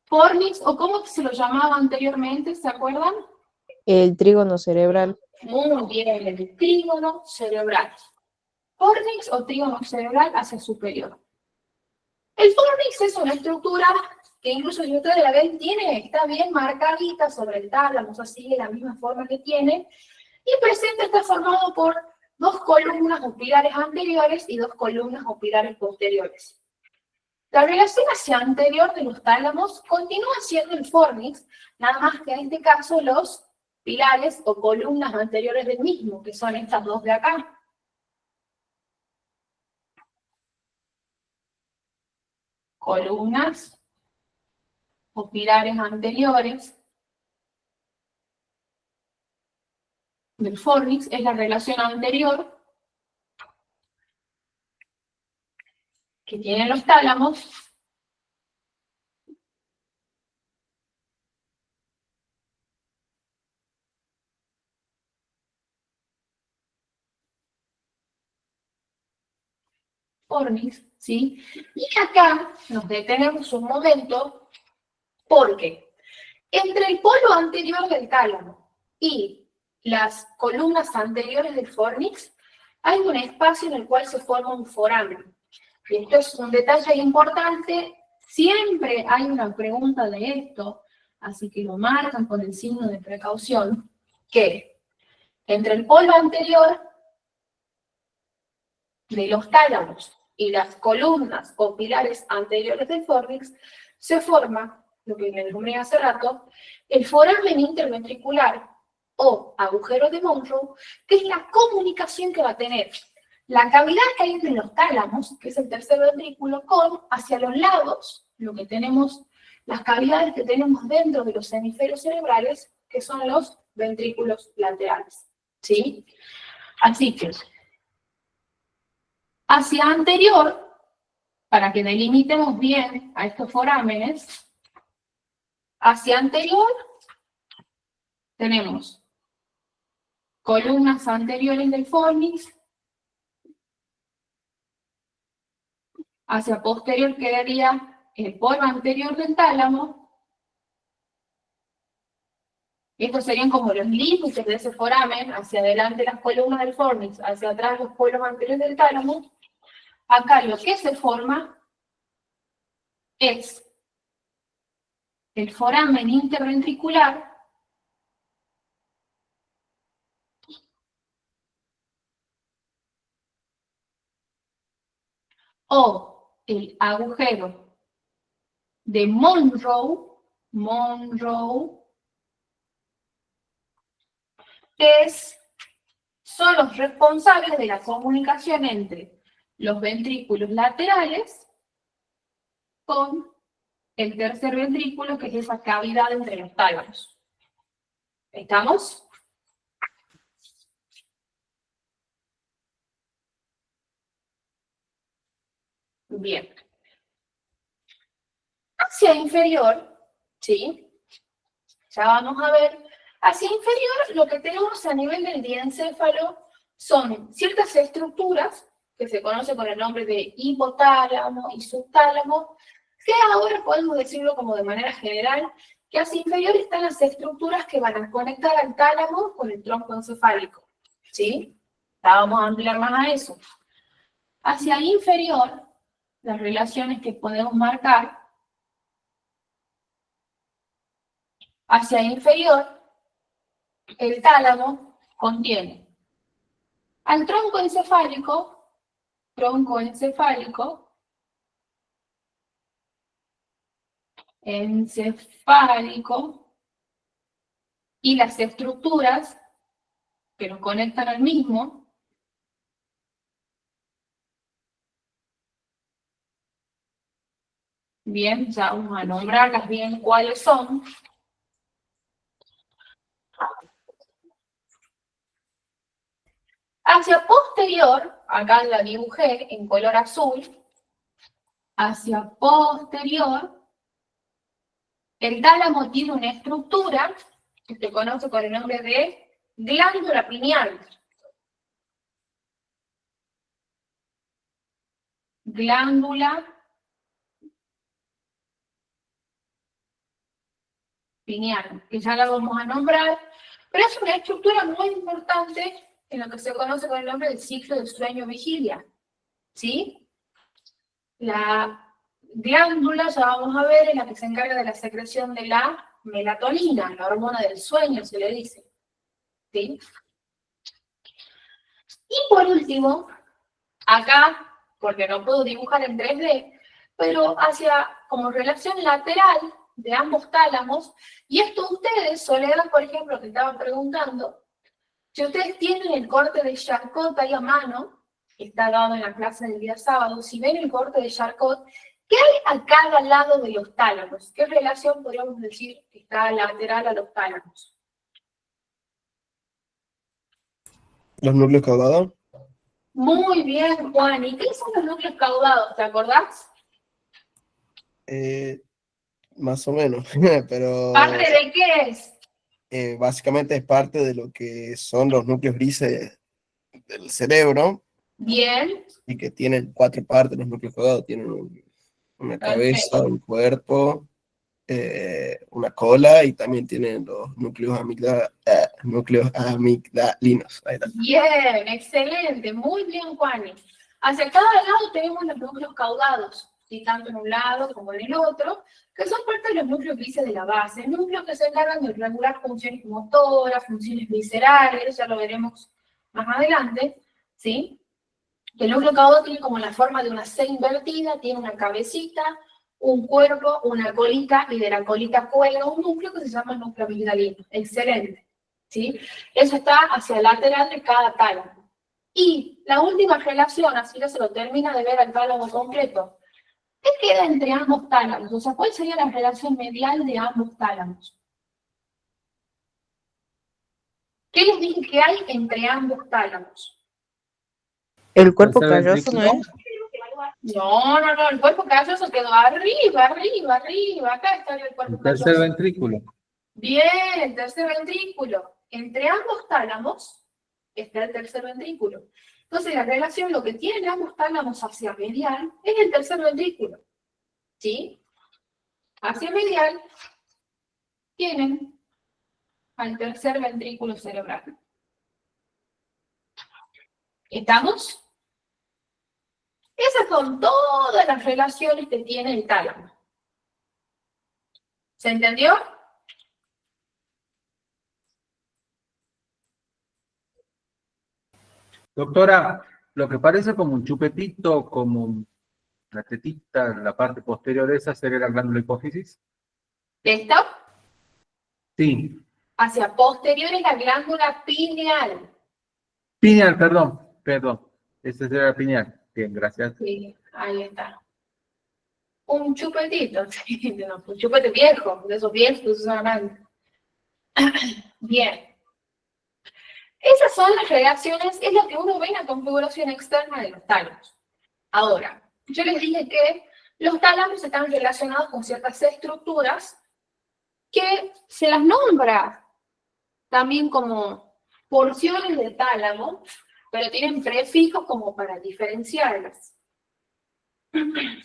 Fornix, o cómo se lo llamaba anteriormente, ¿se acuerdan? El trígono cerebral. Muy bien, el trígono cerebral. Fornix o trígono cerebral hacia superior. El fornix es una estructura que incluso si ustedes la ven, está bien marcadita sobre el tálamo, así de la misma forma que tiene, y el presente está formado por dos columnas o pilares anteriores y dos columnas o pilares posteriores. La relación hacia anterior de los tálamos continúa siendo el fornix, nada más que en este caso los pilares o columnas anteriores del mismo, que son estas dos de acá. Columnas o pilares anteriores del fornix es la relación anterior que tienen los tálamos fornix, ¿sí? Y acá nos detenemos un momento porque entre el polo anterior del tálamo y las columnas anteriores del fornix hay un espacio en el cual se forma un foramen. Y esto es un detalle importante, siempre hay una pregunta de esto, así que lo marcan con el signo de precaución, que entre el polo anterior de los tálamos y las columnas o pilares anteriores del fornix se forma, lo que les nombré hace rato, el foramen interventricular o agujero de Monroe, que es la comunicación que va a tener la cavidad que hay entre los tálamos, que es el tercer ventrículo, con hacia los lados, lo que tenemos, las cavidades que tenemos dentro de los hemisferios cerebrales, que son los ventrículos laterales. ¿Sí? Así que, hacia anterior, para que delimitemos bien a estos forámenes, hacia anterior tenemos columnas anteriores del fornix, hacia posterior quedaría el polo anterior del tálamo. Estos serían como los límites de ese foramen, hacia adelante las columnas del fornix, hacia atrás los polos anteriores del tálamo. Acá lo que se forma es el foramen interventricular o el agujero de Monroe, que son los responsables de la comunicación entre los ventrículos laterales con el tercer ventrículo, que es esa cavidad entre los tálamos. ¿Estamos? Bien. Hacia inferior, ¿sí? Ya vamos a ver. Hacia inferior, lo que tenemos a nivel del diencéfalo son ciertas estructuras que se conocen con el nombre de hipotálamo y subtálamo, que ahora podemos decirlo como de manera general, que hacia inferior están las estructuras que van a conectar al tálamo con el tronco encefálico. ¿Sí? Ya vamos a ampliar más a eso. Hacia inferior, las relaciones que podemos marcar, hacia inferior, el tálamo contiene al tronco encefálico, y las estructuras que nos conectan al mismo. Bien, ya vamos a nombrarlas bien cuáles son. Hacia posterior, acá la dibujé en color azul, hacia posterior El tálamo tiene una estructura que se conoce con el nombre de glándula pineal. Glándula pineal, que ya la vamos a nombrar, pero es una estructura muy importante en lo que se conoce con el nombre del ciclo del sueño-vigilia, ¿sí? La glándula, ya vamos a ver, es la que se encarga de la secreción de la melatonina, la hormona del sueño, se le dice, ¿sí? Y por último, acá, porque no puedo dibujar en 3D, pero hacia como relación lateral de ambos tálamos, y esto ustedes, Soledad, por ejemplo, que estaban preguntando, si ustedes tienen el corte de Charcot ahí a mano, que está dado en la clase del día sábado, si ven el corte de Charcot, ¿qué hay a cada lado de los tálamos? ¿Qué relación podríamos decir que está lateral a los tálamos? Los núcleos caudados. Muy bien, Juan. ¿Y qué son los núcleos caudados? ¿Te acordás? Más o menos, pero ¿Parte de qué es? básicamente es parte de lo que son los núcleos grises del cerebro Bien, y que tienen 4 partes. Los núcleos caudados tienen una cabeza, un cuerpo, una cola y también tienen los núcleos amigdalinos. Ahí está. bien, excelente, muy bien, Juani. Hacia cada lado tenemos los núcleos caudados, ¿sí? Tanto en un lado como en el otro, que son parte de los núcleos grises de la base, núcleos que se encargan de regular funciones motoras, funciones viscerales, ya lo veremos más adelante, ¿sí? El núcleo caudado tiene como la forma de una C invertida, tiene una cabecita, un cuerpo, una colita, y de la colita cuelga un núcleo que se llama núcleo amigdalino. Excelente, ¿sí? Eso está hacia el lateral de cada tálamo. Y la última relación, así que se lo termina de ver al tálamo completo, ¿qué queda entre ambos tálamos? O sea, ¿cuál sería la relación medial de ambos tálamos? ¿Qué les dije que hay entre ambos tálamos? El cuerpo Tercer calloso, ¿no ventrículo. es? No, el cuerpo calloso quedó arriba, acá está el cuerpo El tercer calloso. ventrículo. Bien, el tercer ventrículo. Entre ambos tálamos está el tercer ventrículo. Entonces la relación, lo que tienen ambos tálamos hacia medial, es el tercer ventrículo. ¿Sí? Hacia medial tienen al tercer ventrículo cerebral. ¿Estamos? Esas son todas las relaciones que tiene el tálamo. ¿Se entendió? Doctora, lo que parece como un chupetito, como la tetita, la parte posterior de esa sería la glándula hipófisis. ¿Esto? Sí. Hacia posterior es la glándula pineal. Pineal, perdón. Ese sería la pineal. Bien, gracias. Sí, ahí está. Un chupetito, sí, no, un chupete viejo, de esos viejos que se usan antes. Bien. Esas son las reacciones, es lo que uno ve en la configuración externa de los tálamos. Ahora, yo les dije que los tálamos están relacionados con ciertas estructuras que se las nombra también como porciones del tálamo, pero tienen prefijos como para diferenciarlas.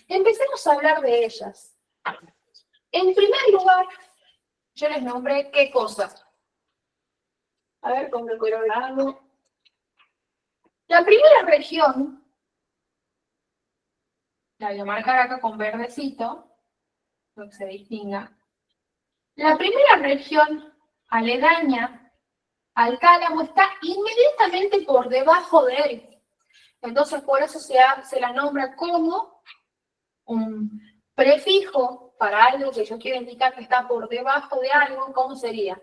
Empecemos a hablar de ellas. En primer lugar, yo les nombré qué cosas. A ver, con el colorado. La primera región, la voy a marcar acá con verdecito, para que se distinga. La primera región aledaña al tálamo está inmediatamente por debajo de él. Entonces, por eso se la nombra como un prefijo para algo que yo quiero indicar que está por debajo de algo. ¿Cómo sería?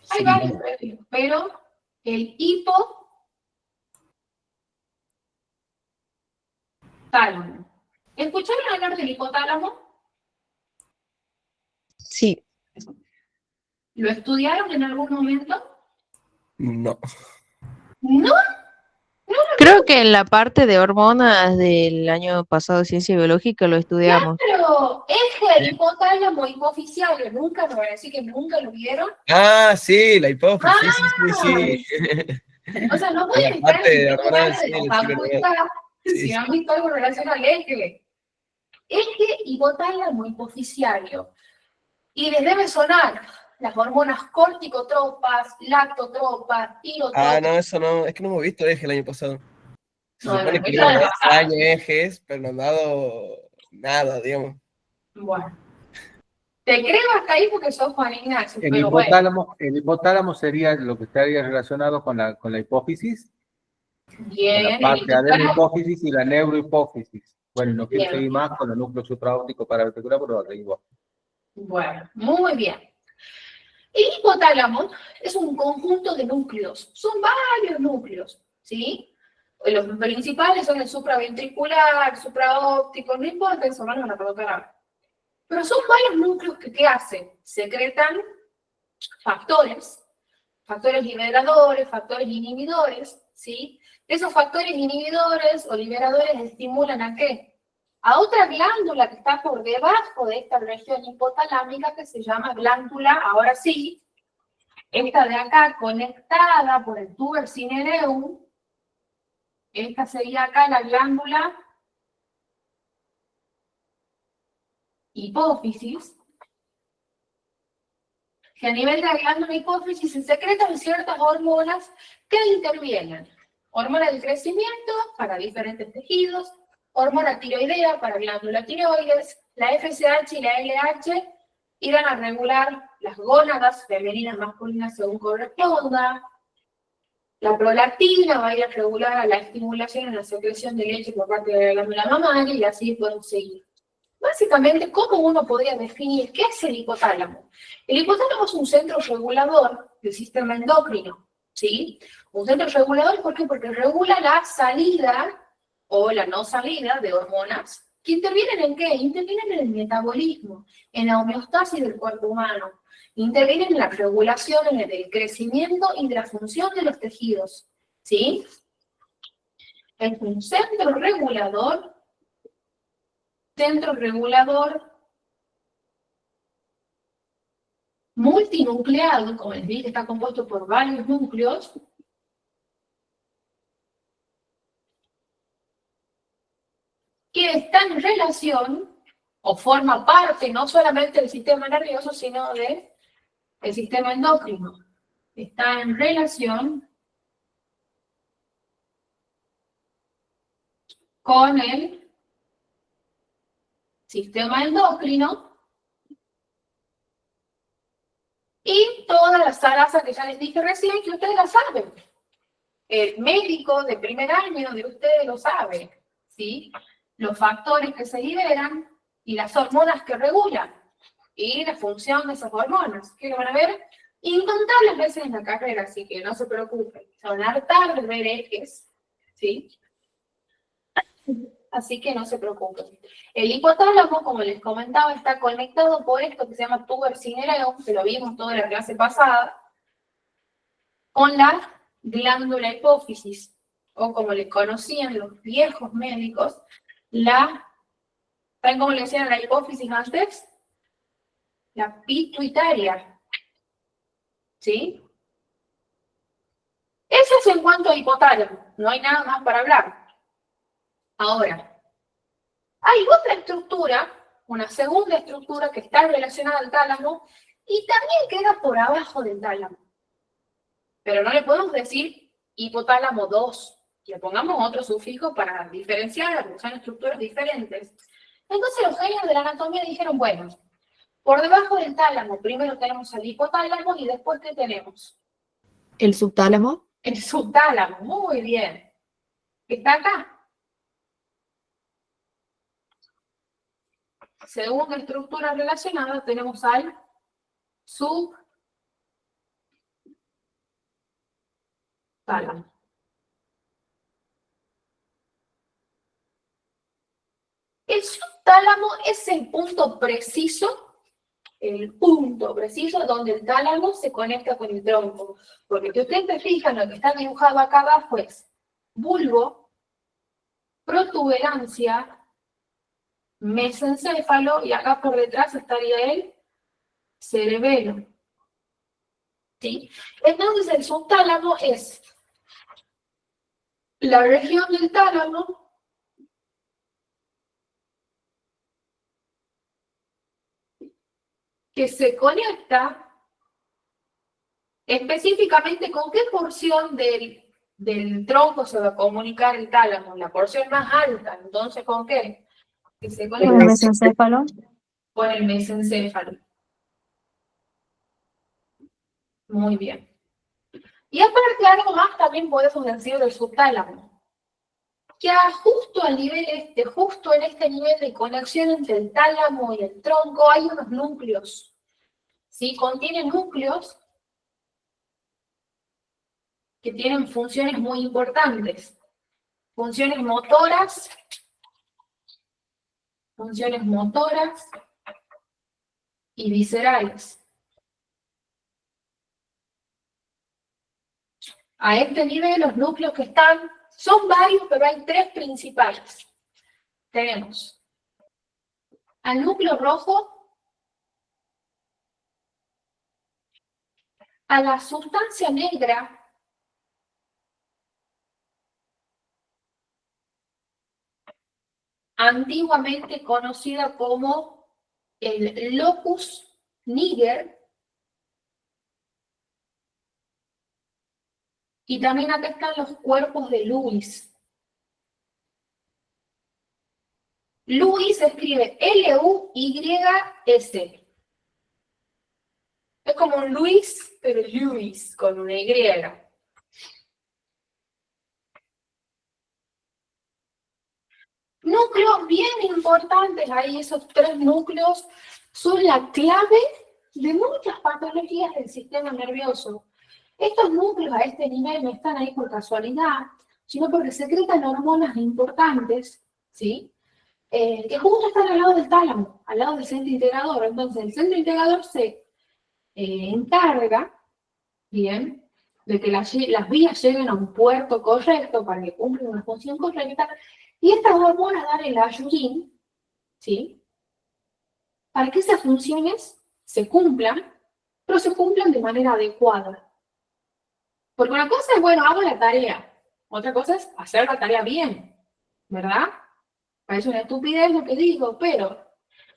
Hay varios prefijos, pero el hipotálamo. ¿Escucharon hablar del hipotálamo? Sí. ¿Lo estudiaron en algún momento? No. ¿No? ¿No lo Creo que en la parte de hormonas del año pasado, ciencia biológica, lo estudiamos. Claro, eje hipotálamo hipofisiario, nunca me van a decir que nunca lo vieron. Ah, sí, la hipófisis, sí. O sea, no En pueden la estar parte en hormonal, de sí, la sí, facultad sí, si sí. han visto algo relacionado al eje. Eje hipotálamo hipofisiario. Y les debe sonar las hormonas corticotropas, lactotropas, tirotropas. Ah, no, eso no, es que no hemos visto eje el año pasado. Se No, supone no, que eso iban a no dar pasa. año ejes, pero no han dado nada, digamos. Bueno. Te creo hasta ahí porque sos Juan Ignacio, El pero bueno. hipotálamo sería lo que estaría relacionado con la hipófisis, con la Bien, parte adenohipófisis y la neurohipófisis. Bueno, no quiero Bien. seguir más con el núcleo supraóptico paraventricular, pero seguimos. Bueno, muy bien. El hipotálamo es un conjunto de núcleos, son varios núcleos, ¿sí? Los principales son el supraventricular, supraóptico, no importa, eso no lo van a colocar ahora. Pero son varios núcleos que, ¿qué hacen? Secretan factores, factores liberadores, factores inhibidores, ¿sí? Esos factores inhibidores o liberadores estimulan ¿a qué? A otra glándula que está por debajo de esta región hipotalámica que se llama glándula, ahora sí, esta de acá conectada por el tuber cinereum, esta sería acá la glándula hipófisis, que a nivel de la glándula hipófisis se secretan ciertas hormonas que intervienen. Hormona del crecimiento para diferentes tejidos, hormona tiroidea para glándula tiroides, la FSH y la LH irán a regular las gónadas femeninas masculinas según corresponda. La prolactina va a ir a regular la estimulación en la secreción de leche por parte de la glándula mamaria y así podemos seguir. Básicamente, ¿cómo uno podría definir qué es el hipotálamo? El hipotálamo es un centro regulador del sistema endocrino, ¿sí? Un centro regulador, ¿por qué? Porque regula la salida o la no salida de hormonas que intervienen ¿en qué? Intervienen en el metabolismo, en la homeostasis del cuerpo humano, intervienen en la regulación, en el crecimiento y de la función de los tejidos, ¿sí? Es un centro regulador multinucleado, como les dije, está compuesto por varios núcleos, que está en relación, o forma parte, no solamente del sistema nervioso, sino del sistema endocrino. Está en relación con el sistema endocrino y toda la zaraza que ya les dije recién, que ustedes la saben. El médico de primer año de ustedes lo sabe, ¿sí? Los factores que se liberan y las hormonas que regulan y la función de esas hormonas, que lo van a ver incontables veces en la carrera, así que no se preocupen. Se van a hartar de ver ejes, ¿sí? Así que no se preocupen. El hipotálamo, como les comentaba, está conectado por esto que se llama tuber cinereum, que lo vimos toda la clase pasada, con la glándula hipófisis, o como le conocían los viejos médicos, ¿saben cómo le decían a la hipófisis antes? La pituitaria. ¿Sí? Eso es en cuanto a hipotálamo, no hay nada más para hablar. Ahora, hay otra estructura, una segunda estructura que está relacionada al tálamo y también queda por abajo del tálamo. Pero no le podemos decir hipotálamo 2, le pongamos otro sufijo para diferenciar, porque son estructuras diferentes. Entonces los genios de la anatomía dijeron, bueno, por debajo del tálamo primero tenemos el hipotálamo y después ¿qué tenemos? ¿El subtálamo? El subtálamo, muy bien. Está acá. Segunda estructura relacionada tenemos al subtálamo. El subtálamo es el punto preciso donde el tálamo se conecta con el tronco. Porque si ustedes se fijan, lo que está dibujado acá abajo es bulbo, protuberancia, mesencéfalo, y acá por detrás estaría el cerebelo. ¿Sí? Entonces el subtálamo es la región del tálamo que se conecta específicamente con qué porción del tronco se va a comunicar el tálamo, la porción más alta. Entonces, ¿con qué? Que se Con el conecta mesencéfalo. con el mesencéfalo. Muy bien. Y aparte, algo más también podemos decir del subtálamo, que justo al nivel justo en este nivel de conexión entre el tálamo y el tronco, hay unos núcleos. ¿Sí? Contiene núcleos que tienen funciones muy importantes. Funciones motoras y viscerales. A este nivel, los núcleos que están, son varios, pero hay tres principales. Tenemos al núcleo rojo, a la sustancia negra, antiguamente conocida como el locus niger, y también acá están los cuerpos de Lewis. Lewis se escribe L-U-Y-S. Es como un Luis, pero Lewis, con una Y. Núcleos bien importantes, ahí esos tres núcleos son la clave de muchas patologías del sistema nervioso. Estos núcleos a este nivel no están ahí por casualidad, sino porque secretan hormonas importantes, ¿sí? Que justo están al lado del tálamo, al lado del centro integrador. Entonces, el centro integrador se encarga, bien, de que las vías lleguen a un puerto correcto para que cumplan una función correcta, y estas hormonas dan el ayudín, ¿sí? Para que esas funciones se cumplan, pero se cumplan de manera adecuada. Porque una cosa es, bueno, hago la tarea, otra cosa es hacer la tarea bien, ¿verdad? Parece una estupidez lo que digo, pero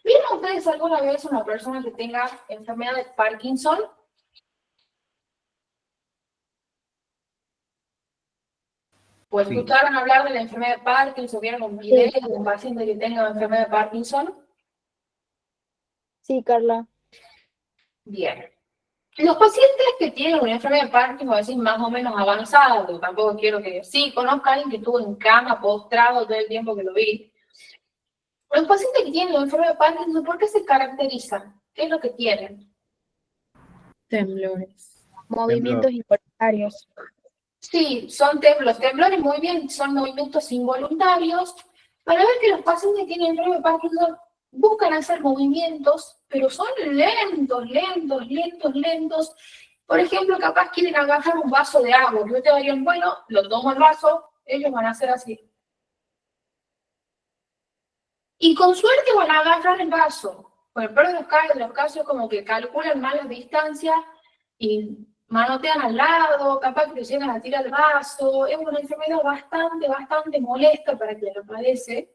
¿vieron ustedes alguna vez una persona que tenga enfermedad de Parkinson? Pues Sí. escucharon hablar de la enfermedad de Parkinson, vieron un video de un paciente que tenga enfermedad de Parkinson. Sí, Carla. Bien. Los pacientes que tienen una enfermedad de Parkinson, decir más o menos avanzada, porque tampoco quiero que sí, conozca a alguien que estuvo en cama, postrado todo el tiempo que lo vi. Los pacientes que tienen la enfermedad de Parkinson, ¿por qué se caracterizan? ¿Qué es lo que tienen? Temblores. Movimientos involuntarios. Sí, los temblores, muy bien, son movimientos involuntarios. Para ver que los pacientes que tienen enfermedad de Parkinson buscan hacer movimientos, pero son lentos. Por ejemplo, capaz quieren agarrar un vaso de agua, que ustedes dirían, bueno, lo tomo el vaso, ellos van a hacer así. Y con suerte van a agarrar el vaso. Por el peor de los casos, como que calculan mal las distancias y manotean al lado, capaz que llegan a tirar el vaso. Es una enfermedad bastante molesta para quien lo padece.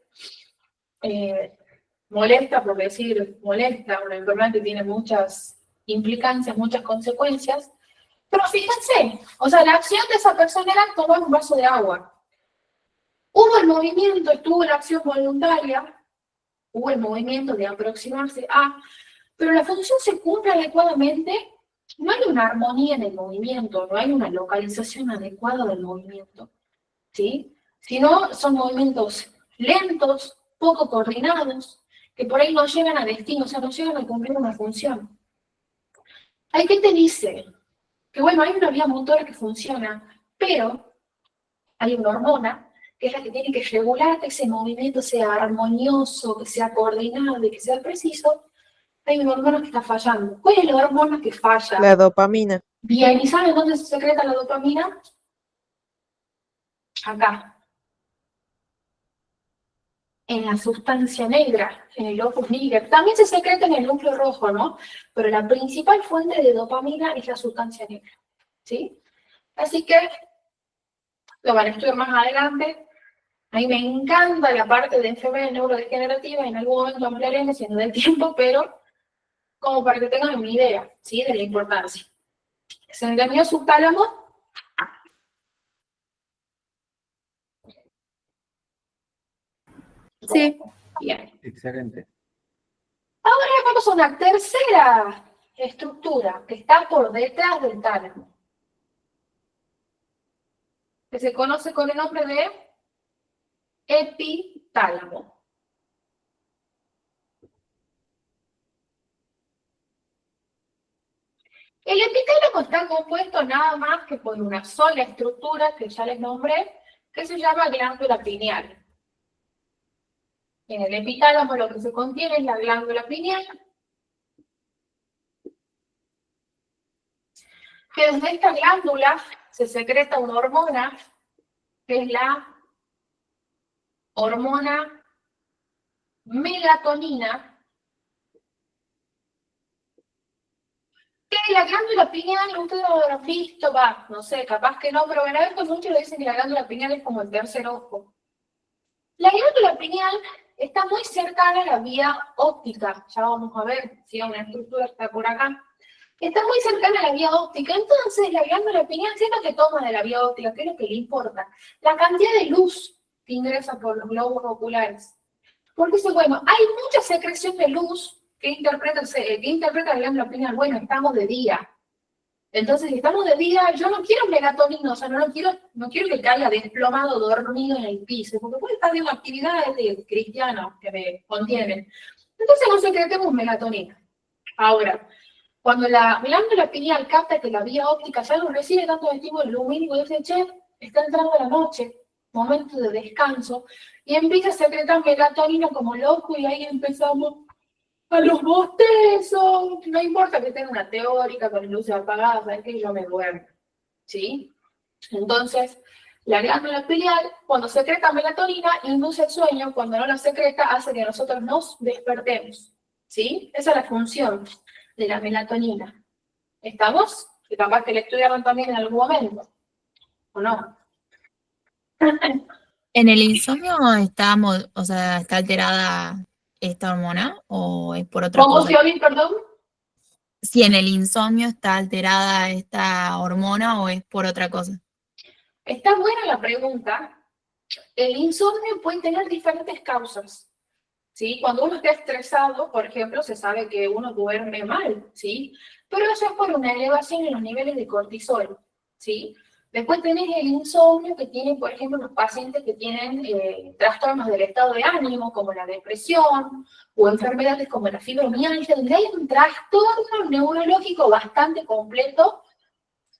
Molesta, por decir molesta, una enfermedad que tiene muchas implicancias, muchas consecuencias. Pero fíjense, o sea, la acción de esa persona era tomar un vaso de agua. Hubo el movimiento, estuvo la acción voluntaria, hubo el movimiento de aproximarse a, pero la función se cumple adecuadamente. No hay una armonía en el movimiento, no hay una localización adecuada del movimiento, ¿sí? Sino son movimientos lentos, poco coordinados, que por ahí no llegan a destino, o sea, no llegan a cumplir una función. Hay que te dice que, bueno, hay una vía motora que funciona, pero hay una hormona que es la que tiene que regular que ese movimiento sea armonioso, que sea coordinado y que sea preciso. Hay una hormona que está fallando. ¿Cuál es la hormona que falla? La dopamina. Bien, ¿y saben dónde se secreta la dopamina? acá, en la sustancia negra, en el opus niger. También se secreta en el núcleo rojo, ¿no? Pero la principal fuente de dopamina es la sustancia negra, ¿sí? Así que lo van a estudiar más adelante. A mí me encanta la parte de enfermedad neurodegenerativa, en algún momento ampliaré si no da el tiempo, pero como para que tengan una idea, ¿sí? De la importancia. ¿Se entendió subtálamo? Sí. Bien. Excelente. Ahora vamos a una tercera estructura que está por detrás del tálamo, que se conoce con el nombre de epitálamo. El epitálamo está compuesto nada más que por una sola estructura que ya les nombré, que se llama glándula pineal. En el epitálamo lo que se contiene es la glándula pineal, que desde esta glándula se secreta una hormona, que es la hormona melatonina, que la glándula pineal, ustedes lo habrán visto, va, no sé, capaz que no, pero una vez con muchos le dicen que la glándula pineal es como el tercer ojo. La glándula pineal está muy cercana a la vía óptica, ya vamos a ver si una estructura está por acá. Está muy cercana a la vía óptica, entonces la glándula pineal siempre que toma de la vía óptica, ¿qué es lo que le importa? La cantidad de luz que ingresa por los globos oculares. Porque dice, bueno, hay mucha secreción de luz que interpreta la glándula pineal. Bueno, estamos de día. Entonces, si estamos de día, yo no quiero melatonina, o sea, no quiero que caiga desplomado, dormido en el piso, porque puede estar de una actividad de cristiano que me contienen. Entonces, no secretemos melatonina. Ahora, cuando la glándula pineal capta que la vía óptica ya no recibe tanto estímulo lumínico, dice, che, está entrando la noche, momento de descanso, y empieza a secretar melatonina como loco, y ahí empezamos a los bostezos. No importa que tenga una teórica con luces apagadas, sabes que yo me duermo, ¿sí? Entonces, la glándula pineal, cuando secreta melatonina, induce el sueño, cuando no la secreta, hace que nosotros nos despertemos, ¿sí? Esa es la función de la melatonina. ¿Estamos? Que capaz que la estudiaron también en algún momento, ¿o no? ¿En el insomnio está, o sea, está alterada esta hormona o es por otra ¿Cómo cosa? se oye, perdón? Si en el insomnio está alterada esta hormona o es por otra cosa. Está buena la pregunta. El insomnio puede tener diferentes causas, ¿sí? Cuando uno está estresado, por ejemplo, se sabe que uno duerme mal, ¿sí? Pero eso es por una elevación en los niveles de cortisol, ¿sí? Después tenés el insomnio que tienen, por ejemplo, los pacientes que tienen trastornos del estado de ánimo, como la depresión, o enfermedades como la fibromialgia, donde hay un trastorno neurológico bastante completo.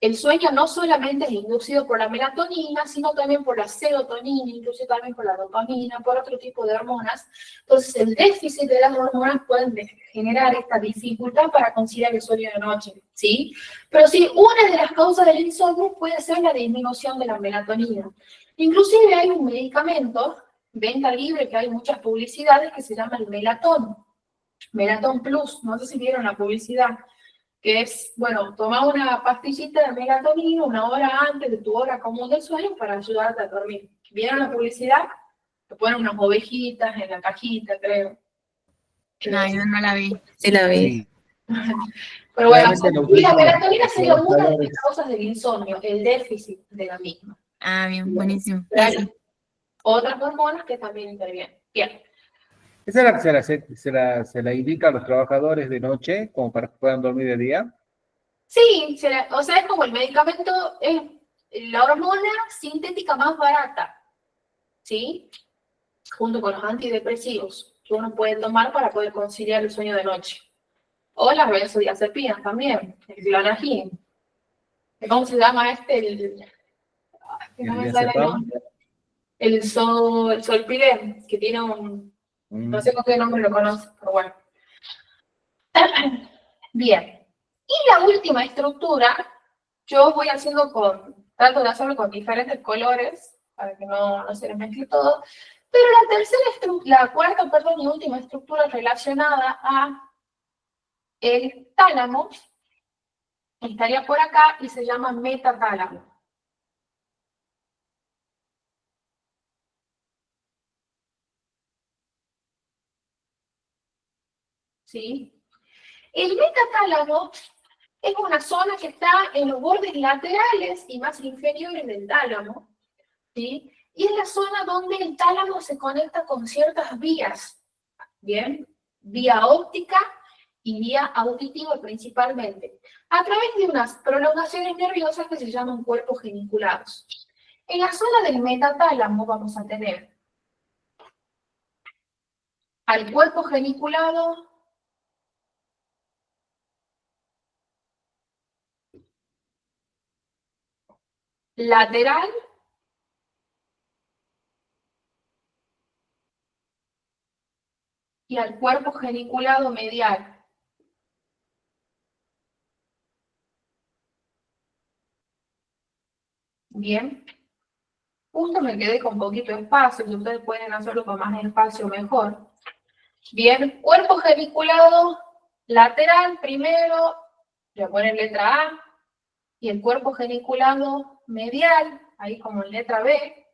El sueño no solamente es inducido por la melatonina, sino también por la serotonina, incluso también por la dopamina, por otro tipo de hormonas. Entonces, el déficit de las hormonas puede generar esta dificultad para conciliar el sueño de noche, ¿sí? Pero sí, una de las causas del insomnio puede ser la disminución de la melatonina. Inclusive hay un medicamento, venta libre, que hay muchas publicidades, que se llama el Melatón. Melatón Plus, no sé si vieron la publicidad, que es, bueno, tomar una pastillita de melatonina una hora antes de tu hora común de sueño para ayudarte a dormir. ¿Vieron la publicidad? Te ponen unas ovejitas en la cajita, creo. No, yo no la vi. Sí, la vi. Sí. Pero bueno, Realmente y la los melatonina sería una de las trabajadores- causas del insomnio, el déficit de la misma. Ah, bien, buenísimo. Pero hay Gracias. otras hormonas que también intervienen. Bien. Esa se la indica a los trabajadores de noche, como para que puedan dormir de día. Sí, o sea, es como el medicamento, es la hormona sintética más barata, ¿sí? Junto con los antidepresivos que uno puede tomar para poder conciliar el sueño de noche. O las benzodiazepinas también, el Clonazepam. ¿Cómo se llama este? No me sale el nombre. El Solpidem, que tiene un... No sé con qué nombre lo conoce, pero bueno. Bien. Y la última estructura, yo voy haciendo trato de hacerlo con diferentes colores, para que no se les mezcle todo. Pero la cuarta, perdón, y última estructura relacionada a el tálamo estaría por acá y se llama metatálamo. ¿Sí? El metatálamo es una zona que está en los bordes laterales y más inferiores del tálamo, ¿sí? Y es la zona donde el tálamo se conecta con ciertas vías, ¿bien? Vía óptica y vía auditiva principalmente, a través de unas prolongaciones nerviosas que se llaman cuerpos geniculados. En la zona del metatálamo vamos a tener al cuerpo geniculado lateral y al cuerpo geniculado medial. Bien. Justo me quedé con poquito espacio, si ustedes pueden hacerlo con más espacio mejor. Bien, cuerpo geniculado lateral primero, le ponen letra A, y el cuerpo geniculado medial, ahí como en letra B,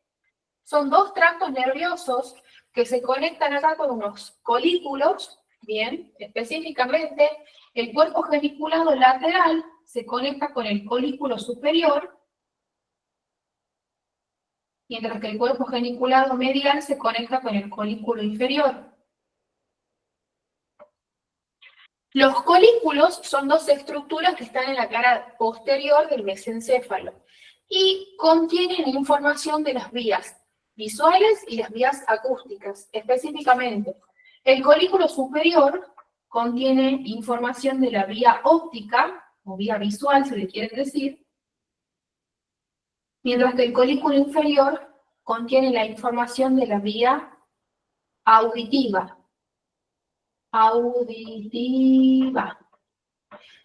son dos tractos nerviosos que se conectan acá con unos colículos, bien, específicamente el cuerpo geniculado lateral se conecta con el colículo superior, mientras que el cuerpo geniculado medial se conecta con el colículo inferior. Los colículos son dos estructuras que están en la cara posterior del mesencéfalo y contienen información de las vías visuales y las vías acústicas. Específicamente, el colículo superior contiene información de la vía óptica, o vía visual, si le quieren decir, mientras que el colículo inferior contiene la información de la vía auditiva.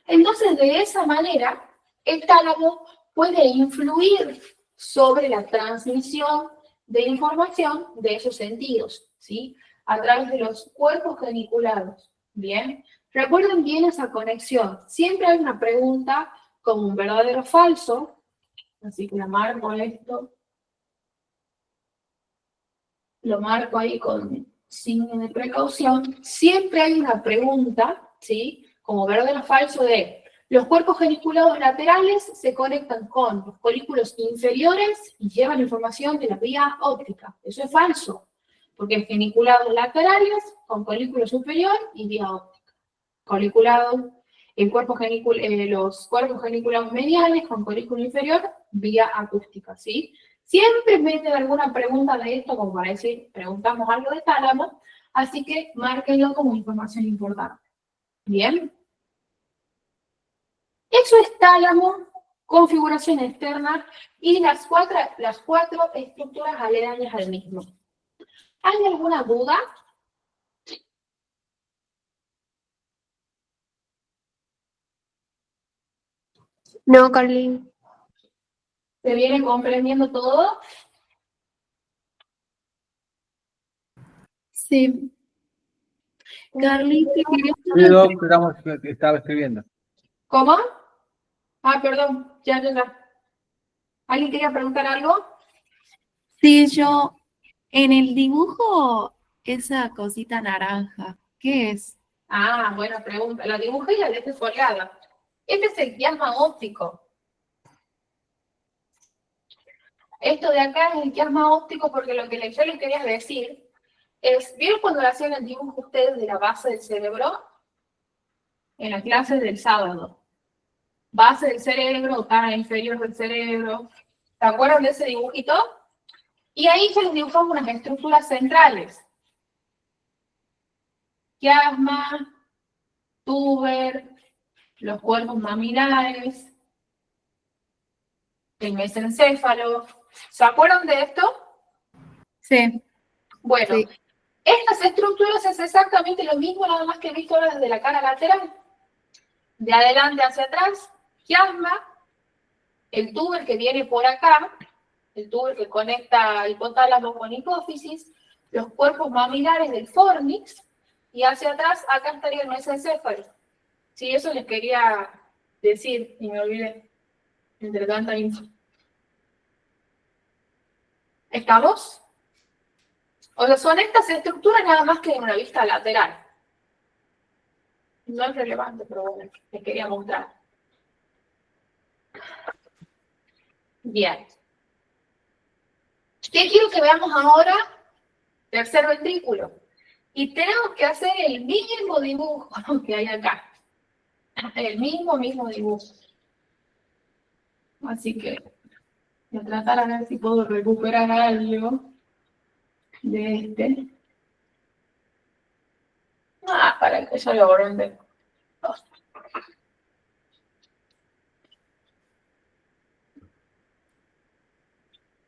Entonces, de esa manera, el tálamo puede influir sobre la transmisión de información de esos sentidos, ¿sí? A través de los cuerpos geniculados, ¿bien? Recuerden bien esa conexión. Siempre hay una pregunta como un verdadero o falso, así que la marco esto. Lo marco ahí con signo de precaución. Siempre hay una pregunta, ¿sí? Como verdadero o falso de los cuerpos geniculados laterales se conectan con los colículos inferiores y llevan información de la vía óptica. Eso es falso, porque el geniculados laterales con colículo superior y vía óptica. Los cuerpos geniculados mediales con colículo inferior, vía acústica, ¿sí? Siempre meten alguna pregunta de esto, como para decir, preguntamos algo de tálamo, así que márquenlo como información importante. ¿Bien? Eso es tálamo, configuración externa y las cuatro estructuras aledañas al mismo. ¿Hay alguna duda? No, Carly. ¿Se viene comprendiendo todo? Sí. Carly, te quería hacer Sí, una Doc, estaba escribiendo. ¿Cómo? Ah, perdón, ya. ¿Alguien quería preguntar algo? Sí, yo, en el dibujo, esa cosita naranja, ¿qué es? Ah, buena pregunta. La dibujé y la dejé colgada. Este es el quiasma óptico. Esto de acá es el quiasma óptico porque lo que yo les quería decir es, ¿vieron cuando le hacían el dibujo ustedes de la base del cerebro? En las clases del sábado. Base del cerebro, cara inferior del cerebro. ¿Se acuerdan de ese dibujito? Y ahí se les dibujamos unas estructuras centrales. Quiasma, tuber, los cuerpos mamilares, el mesencéfalo. ¿Se acuerdan de esto? Sí. Bueno, Sí. estas estructuras es exactamente lo mismo, nada más que he visto ahora desde la cara lateral. De adelante hacia atrás, quiasma, el tuber que viene por acá, el tubo que conecta hipotálamo con hipófisis, los cuerpos mamilares del fornix, y hacia atrás, acá estaría el mesencéfalo. Sí, eso les quería decir, y me olvidé, entre tanta info. ¿Estamos? O sea, son estas estructuras nada más que en una vista lateral. No es relevante, pero bueno, les quería mostrar. Bien. ¿Qué quiero que veamos ahora? Tercer ventrículo. Y tenemos que hacer el mismo dibujo que hay acá. El mismo dibujo. Así que voy a tratar a ver si puedo recuperar algo de este. Para que ya lo borré.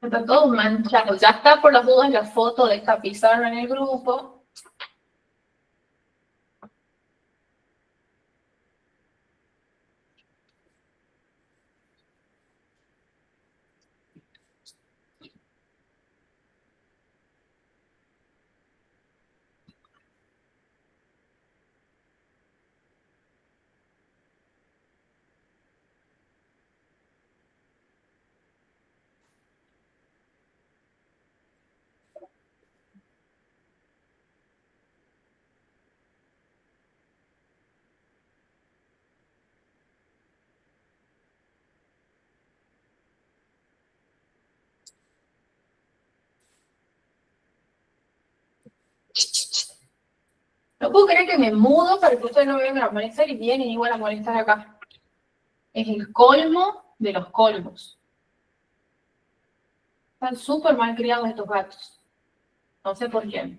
Está todo manchado. Ya está por las dudas la foto de esta pizarra en el grupo. No puedo creer que me mudo para que ustedes no me vengan a molestar y vienen igual a molestar acá. Es el colmo de los colmos. Están súper mal criados estos gatos. No sé por qué.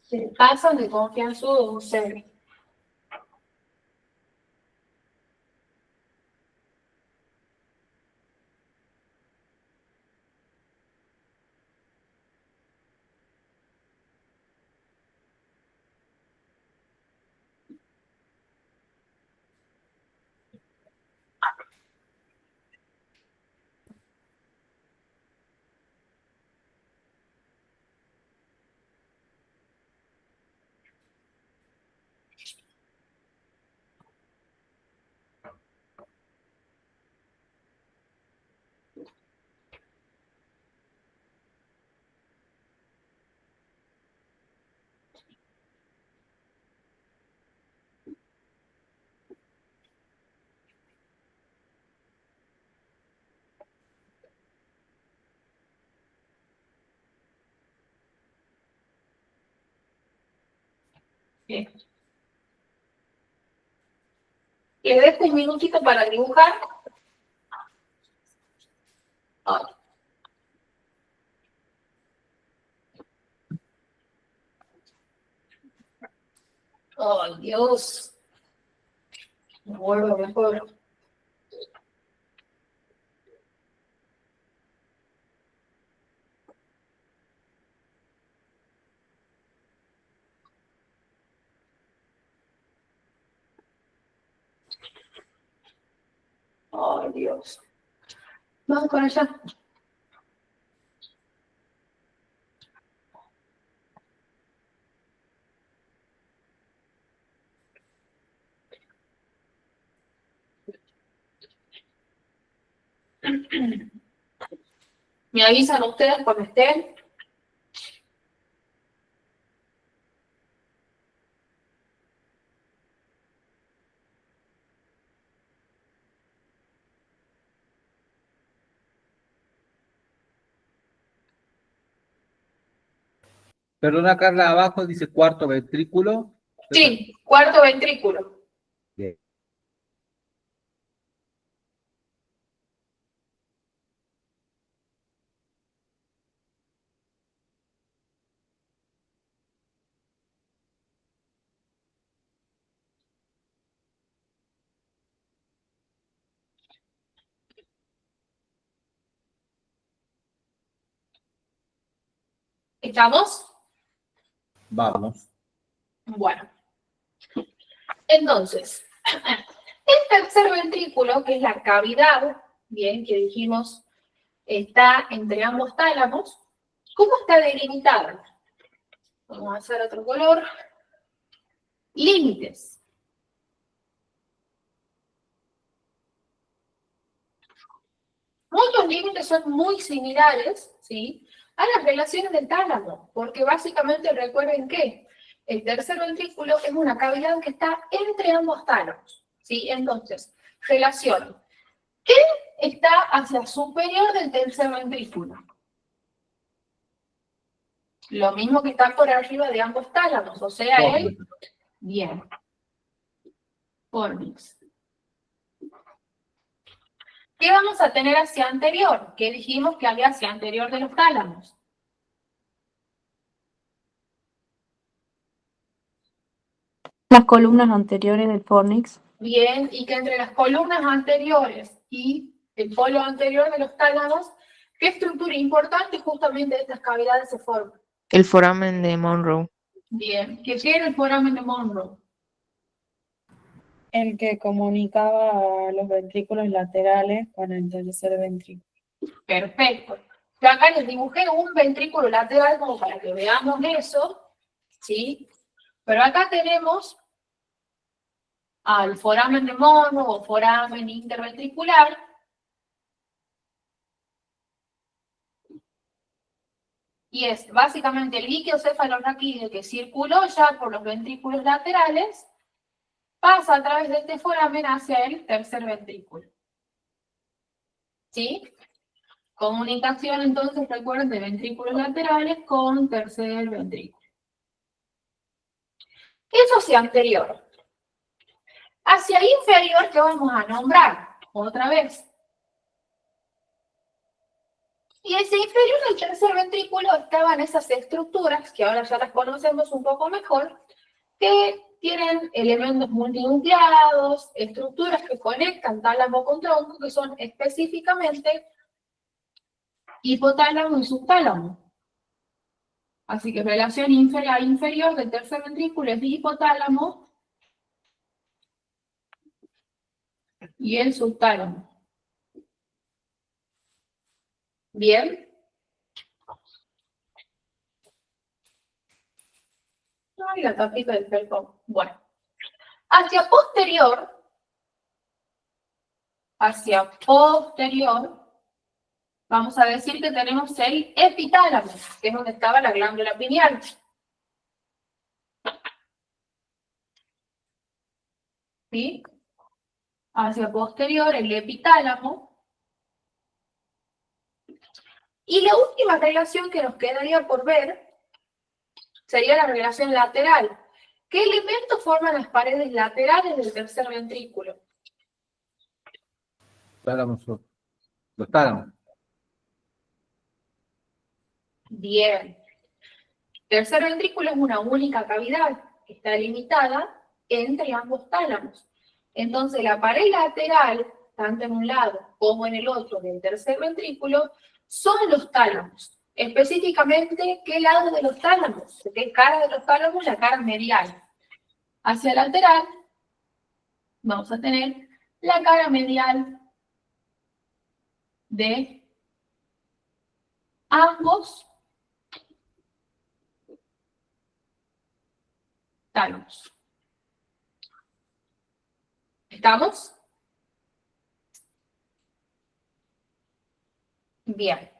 Se pasan de confianzudos ustedes. Bien. Les dejo un minutito para dibujar. Ay. Ay, Dios. Me vuelvo mejor. Ay, Dios. Vamos con allá. Me avisan ustedes cuando estén. Perdona, Carla, abajo dice cuarto ventrículo. Sí, cuarto ventrículo. Bien. ¿Estamos? Vamos. Bueno, entonces, el tercer ventrículo, que es la cavidad, bien, que dijimos está entre ambos tálamos, ¿cómo está delimitada? Vamos a hacer otro color. Límites. Muchos límites son muy similares, ¿sí?, a las relaciones del tálamo, porque básicamente recuerden que el tercer ventrículo es una cavidad que está entre ambos tálamos, ¿sí? Entonces, relación. ¿Qué está hacia superior del tercer ventrículo? Lo mismo que está por arriba de ambos tálamos, o sea, el bien. Fornix. ¿Qué vamos a tener hacia anterior? ¿Qué dijimos que había hacia anterior de los tálamos? Las columnas anteriores del fornix. Bien, y que entre las columnas anteriores y el polo anterior de los tálamos, ¿qué estructura importante justamente de estas cavidades se forma? El foramen de Monroe. Bien, ¿qué tiene el foramen de Monroe? El que comunicaba los ventrículos laterales con el tercer ventrículo. Perfecto. Yo acá les dibujé un ventrículo lateral como para que veamos eso, ¿sí? Pero acá tenemos al foramen de Monroe o foramen interventricular. Y es básicamente el líquido cefalorraquídeo que circuló ya por los ventrículos laterales, pasa a través de este foramen hacia el tercer ventrículo. ¿Sí? Comunicación, entonces, recuerden, de ventrículos laterales con tercer ventrículo. Eso hacia anterior. Hacia inferior, ¿qué vamos a nombrar? Otra vez. Y hacia inferior del tercer ventrículo estaban esas estructuras, que ahora ya las conocemos un poco mejor, que tienen elementos multinucleados, estructuras que conectan tálamo con tronco, que son específicamente hipotálamo y subtálamo. Así que relación inferior del tercer ventrículo es el hipotálamo y el subtálamo. ¿Bien? Ay, la tapita del felpón. Bueno. Hacia posterior, vamos a decir que tenemos el epitálamo, que es donde estaba la glándula pineal. ¿Sí? Hacia posterior, el epitálamo. Y la última relación que nos quedaría por ver sería la relación lateral. ¿Qué elementos forman las paredes laterales del tercer ventrículo? Tálamos, los tálamos. Bien. Tercer ventrículo es una única cavidad que está delimitada entre ambos tálamos. Entonces, la pared lateral, tanto en un lado como en el otro del tercer ventrículo, son los tálamos. Específicamente, ¿qué lado de los tálamos? ¿Qué cara de los tálamos? La cara medial. Hacia lateral, vamos a tener la cara medial de ambos tálamos. ¿Estamos? Bien.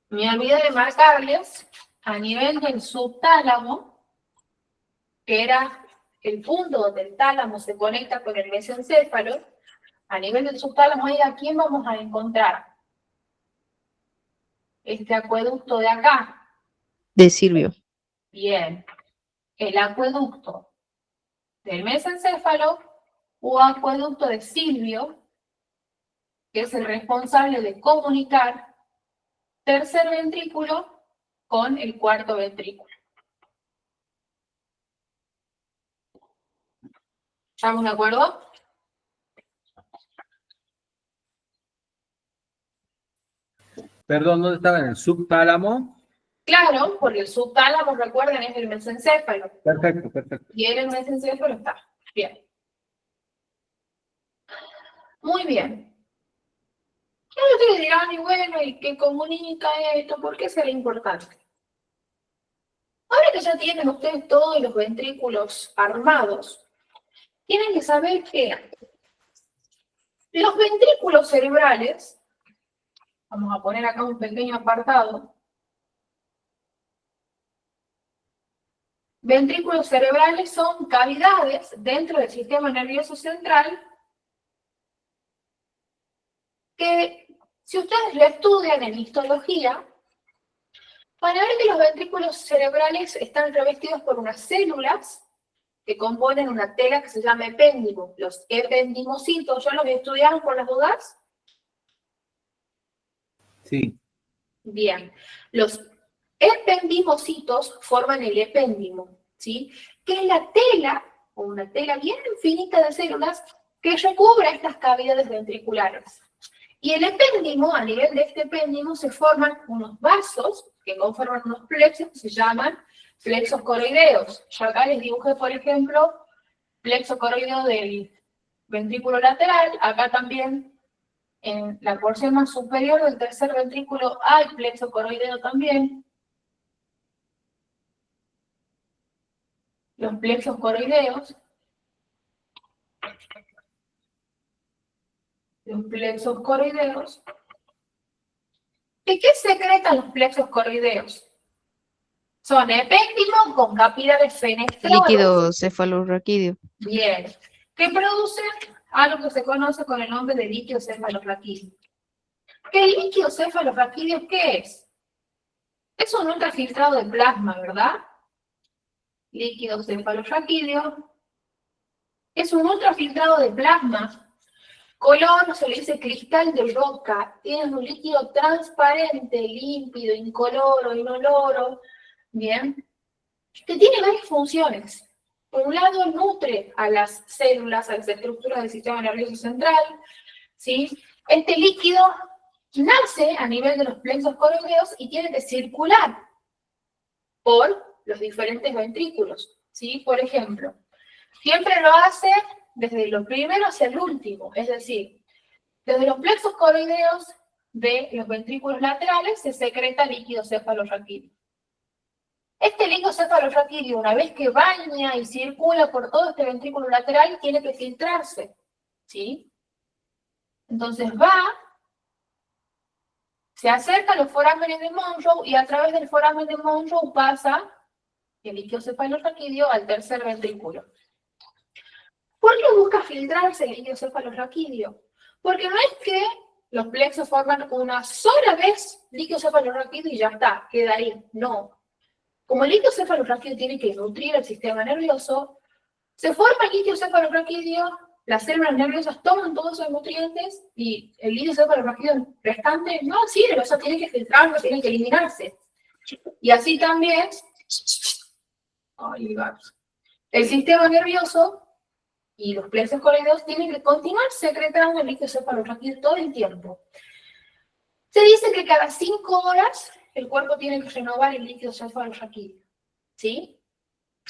Me olvidé de marcarles a nivel del subtálamo, que era el punto donde el tálamo se conecta con el mesencéfalo. A nivel del subtálamo, ahí a quién vamos a encontrar este acueducto de acá. De Silvio. Bien. El acueducto del mesencéfalo o acueducto de Silvio, que es el responsable de comunicar tercer ventrículo con el cuarto ventrículo. ¿Estamos de acuerdo? Perdón, ¿dónde estaba? ¿En el subtálamo? Claro, porque el subtálamo, recuerden, es el mesencéfalo. Perfecto, perfecto. Y en el mesencéfalo está. Bien. Muy bien. Y ustedes dirán, y bueno, ¿y qué comunica esto? ¿Por qué será importante? Ahora que ya tienen ustedes todos los ventrículos armados, tienen que saber que los ventrículos cerebrales, vamos a poner acá un pequeño apartado, ventrículos cerebrales son cavidades dentro del sistema nervioso central que, si ustedes lo estudian en histología, van a ver que los ventrículos cerebrales están revestidos por unas células que componen una tela que se llama epéndimo. Los ependimocitos, ¿ya los estudiaron por las dudas? Sí. Bien. Los ependimocitos forman el epéndimo, ¿sí? Que es la tela, o una tela bien finita de células, que recubre estas cavidades ventriculares. Y el epéndimo, a nivel de este epéndimo, se forman unos vasos que conforman unos plexos que se llaman plexos coroideos. Yo acá les dibujé, por ejemplo, plexo coroideo del ventrículo lateral. Acá también, en la porción más superior del tercer ventrículo, hay plexo coroideo también. Los plexos coroideos. Los plexos coroideos. ¿Y qué secretan los plexos coroideos? Son epéndimo con capilares fenestrados. Líquido cefalorraquídeo. Bien. Que producen algo que se conoce con el nombre de líquido cefalorraquídeo. ¿Qué líquido cefalorraquídeo qué es? Es un ultrafiltrado de plasma, ¿verdad? Líquido cefalorraquídeo. Es un ultrafiltrado de plasma. Color se le dice cristal de roca. Tiene un líquido transparente, límpido, incoloro, inoloro. Bien. Que tiene varias funciones. Por un lado, nutre a las células, a las estructuras del sistema nervioso central, ¿sí? Este líquido nace a nivel de los plexos coroideos y tiene que circular por los diferentes ventrículos, ¿sí? Por ejemplo, siempre lo hace desde lo primero hacia el último, es decir, desde los plexos coroideos de los ventrículos laterales se secreta líquido cefalorraquídeo. Este líquido cefalorraquídeo, una vez que baña y circula por todo este ventrículo lateral, tiene que filtrarse, ¿sí? Entonces va, se acerca a los forámenes de Monroe y a través del foramen de Monroe pasa el líquido cefalorraquídeo al tercer ventrículo. ¿Por qué busca filtrarse el líquido cefalorraquídeo? Porque no es que los plexos forman una sola vez líquido cefalorraquídeo y ya está, queda ahí. No. Como el líquido cefalorraquídeo tiene que nutrir el sistema nervioso, se forma el líquido cefalorraquídeo, las células nerviosas toman todos esos nutrientes y el líquido cefalorraquídeo restante no sirve, o sea, tiene que filtrarlo, tiene que eliminarse. Y así también, el sistema nervioso y los plexos coroideos tienen que continuar secretando el líquido cefalorraquídeo todo el tiempo. Se dice que cada 5 horas el cuerpo tiene que renovar el líquido cefalorraquídeo, ¿sí?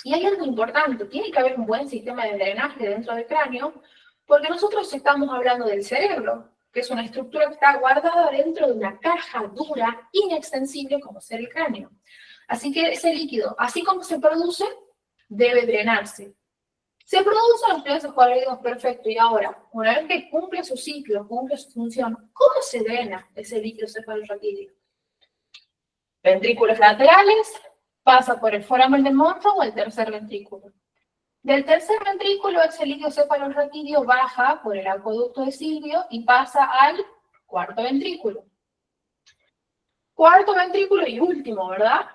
Y hay algo importante, tiene que haber un buen sistema de drenaje dentro del cráneo, porque nosotros estamos hablando del cerebro, que es una estructura que está guardada dentro de una caja dura, inextensible como ser el cráneo. Así que ese líquido, así como se produce, debe drenarse. Se producen los plexos coroideos, perfecto, y ahora, una vez que cumple su ciclo, cumple su función, ¿cómo se drena ese líquido cefalorraquídeo? Ventrículos laterales, pasa por el foramen de Monroe al tercer ventrículo. Del tercer ventrículo, ese líquido cefalorraquídeo baja por el acueducto de Silvio y pasa al cuarto ventrículo. Cuarto ventrículo y último, ¿verdad?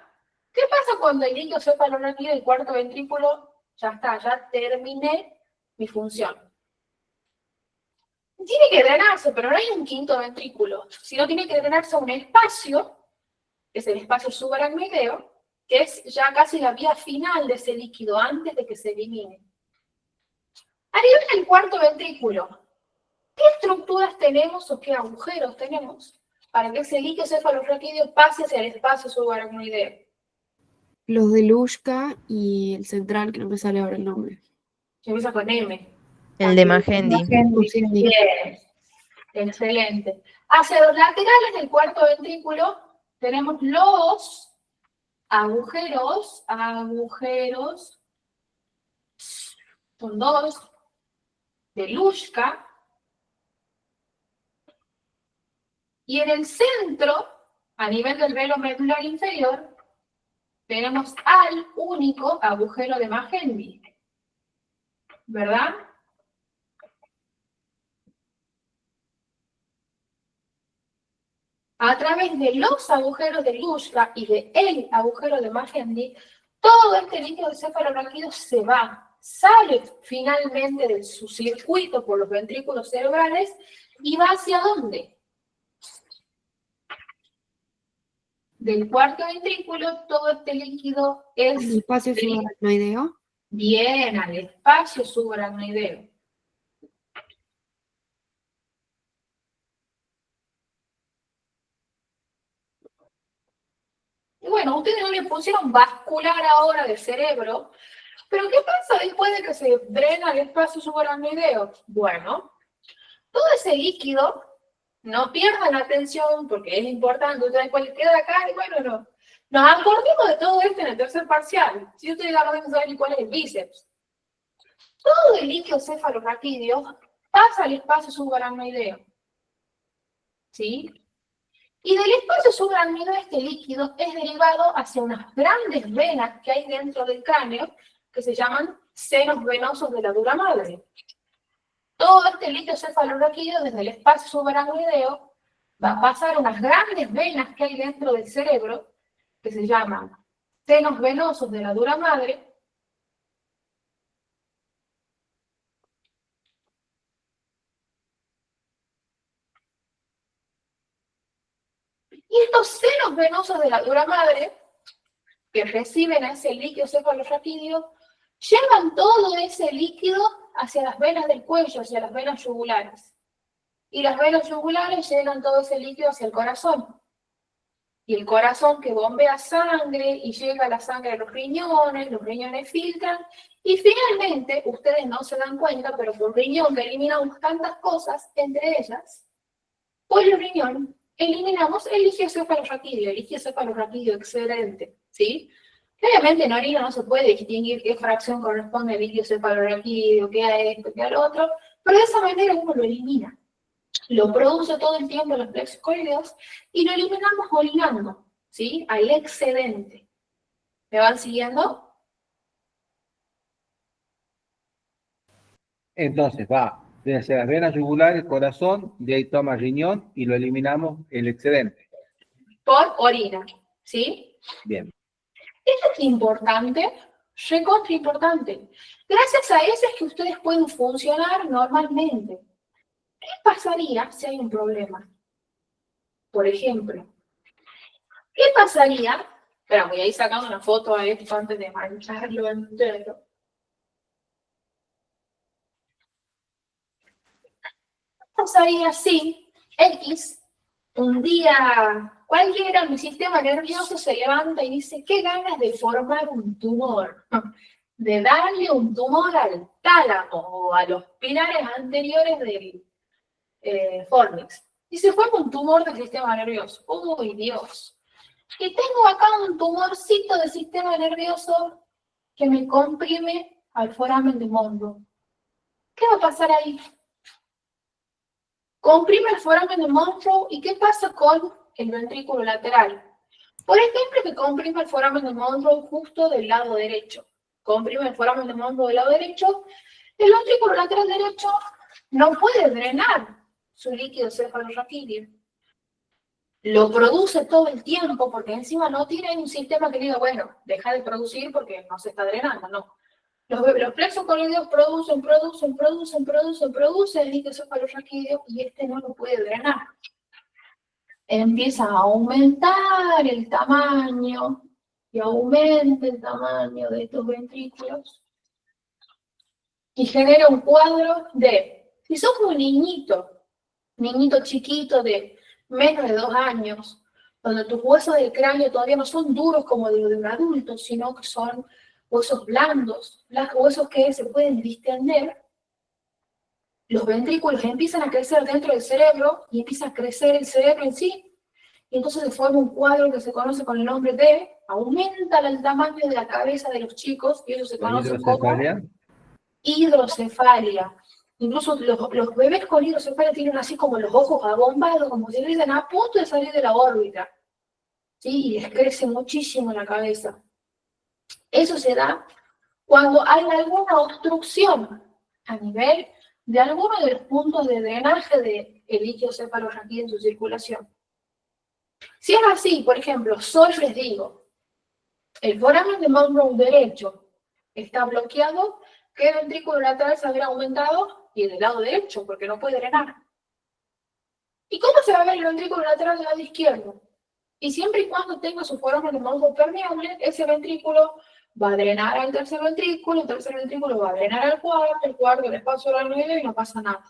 ¿Qué pasa cuando el líquido cefalorraquídeo del cuarto ventrículo ya está, ya terminé mi función? Tiene que drenarse, pero no hay un quinto ventrículo, sino tiene que drenarse a un espacio, que es el espacio subaracnoideo, que es ya casi la vía final de ese líquido antes de que se elimine. A nivel del cuarto ventrículo, ¿qué estructuras tenemos o qué agujeros tenemos para que ese líquido cefalorraquídeo pase hacia el espacio subaracnoideo? Los de Lushka y el central, que no me sale ahora el nombre. Que empieza con M. El de Magendie. Bien, excelente. Hacia los laterales del cuarto ventrículo tenemos los agujeros, son dos, de Lushka. Y en el centro, a nivel del velo medular inferior, tenemos al único agujero de Magendie. ¿Verdad? A través de los agujeros de Lushka y de el agujero de Magendie, todo este líquido cefalorraquídeo se va, sale finalmente de su circuito por los ventrículos cerebrales y va ¿hacia dónde? Del cuarto ventrículo, todo este líquido El es espacio subaracnoideo. bien al espacio subaracnoideo. Y bueno, ustedes no le pusieron vascular ahora del cerebro, pero ¿qué pasa después de que se drena el espacio subaracnoideo? Bueno, todo ese líquido, no pierdan la atención porque es importante, ustedes pueden quedar acá y bueno, no. Nos acordemos de todo esto en el tercer parcial. Si ustedes ya no deben saber ni cuál es el bíceps. Todo el líquido cefalorraquídeo pasa al espacio subaracnoideo. ¿Sí? Y del espacio subaracnoideo este líquido es derivado hacia unas grandes venas que hay dentro del cráneo que se llaman senos venosos de la dura madre. Todo este líquido cefalorraquídeo desde el espacio subaracnoideo va a pasar unas grandes venas que hay dentro del cerebro que se llaman senos venosos de la dura madre. Y estos senos venosos de la dura madre, que reciben ese líquido cefalorraquídeo, llevan todo ese líquido hacia las venas del cuello, hacia las venas yugulares. Y las venas yugulares llevan todo ese líquido hacia el corazón. Y el corazón que bombea sangre y llega la sangre a los riñones filtran, y finalmente, ustedes no se dan cuenta, pero por riñón eliminamos tantas cosas, entre ellas, por el riñón eliminamos el líquido cefalorraquídeo excedente, ¿sí? Obviamente en orina no se puede distinguir qué fracción corresponde al líquido cefalorraquídeo, qué a esto, qué al otro, pero de esa manera uno lo elimina. Lo produce todo el tiempo en los plexos coideos y lo eliminamos orinando, ¿sí? Al excedente. ¿Me van siguiendo? Entonces va desde las venas yugulares, corazón, de ahí toma riñón y lo eliminamos el excedente. Por orina, ¿sí? Bien. Esto es importante, recontra importante. Gracias a eso es que ustedes pueden funcionar normalmente. ¿Qué pasaría si hay un problema? Por ejemplo, ¿qué pasaría? Espera, voy a ir sacando una foto a esto antes de mancharlo entero. ¿Qué pasaría si X, un día cualquiera, mi sistema nervioso se levanta y dice, qué ganas de formar un tumor? De darle un tumor al tálamo o a los pilares anteriores del fornix. Y se forma un tumor del sistema nervioso. ¡Uy, Dios! Y tengo acá un tumorcito del sistema nervioso que me comprime al foramen de Monro. ¿Qué va a pasar ahí? Comprime el foramen de Monro, ¿y qué pasa con el ventrículo lateral? Por ejemplo, que comprime el foramen de Monro justo del lado derecho. Comprime el foramen de Monro del lado derecho. El ventrículo lateral derecho no puede drenar su líquido cefalorraquídeo. lo produce todo el tiempo, porque encima no tiene un sistema que diga, bueno, deja de producir porque no se está drenando, no. Los plexos coroideos producen líquido cefalorraquídeo y este no lo puede drenar. Empieza a aumentar el tamaño y aumenta el tamaño de estos ventrículos y genera un cuadro de, si sos un niñito chiquito de menos de 2 años, donde tus huesos del cráneo todavía no son duros como los de un adulto, sino que son huesos blandos, huesos que se pueden distender, los ventrículos empiezan a crecer dentro del cerebro y empieza a crecer el cerebro en sí, y entonces se forma un cuadro que se conoce con el nombre de, aumenta el tamaño de la cabeza de los chicos, y eso se conoce como hidrocefalia. Incluso los bebés con hidrocefalia tienen así como los ojos abombados, como si estuviesen a punto de salir de la órbita, ¿sí? Y les crece muchísimo la cabeza. Eso se da cuando hay alguna obstrucción a nivel de alguno de los puntos de drenaje del líquido cefalorraquídeo en su circulación. Si es así, por ejemplo, solo les digo, el foramen de Monroe derecho está bloqueado, ¿qué ventrículo lateral se habrá aumentado? Y del lado derecho, porque no puede drenar. ¿Y cómo se va a ver el ventrículo lateral del lado izquierdo? Y siempre y cuando tenga su foramen de Monroe permeable, ese ventrículo va a drenar al tercer ventrículo, el tercer ventrículo va a drenar al cuarto, el cuarto al espacio aracnoideo y no pasa nada.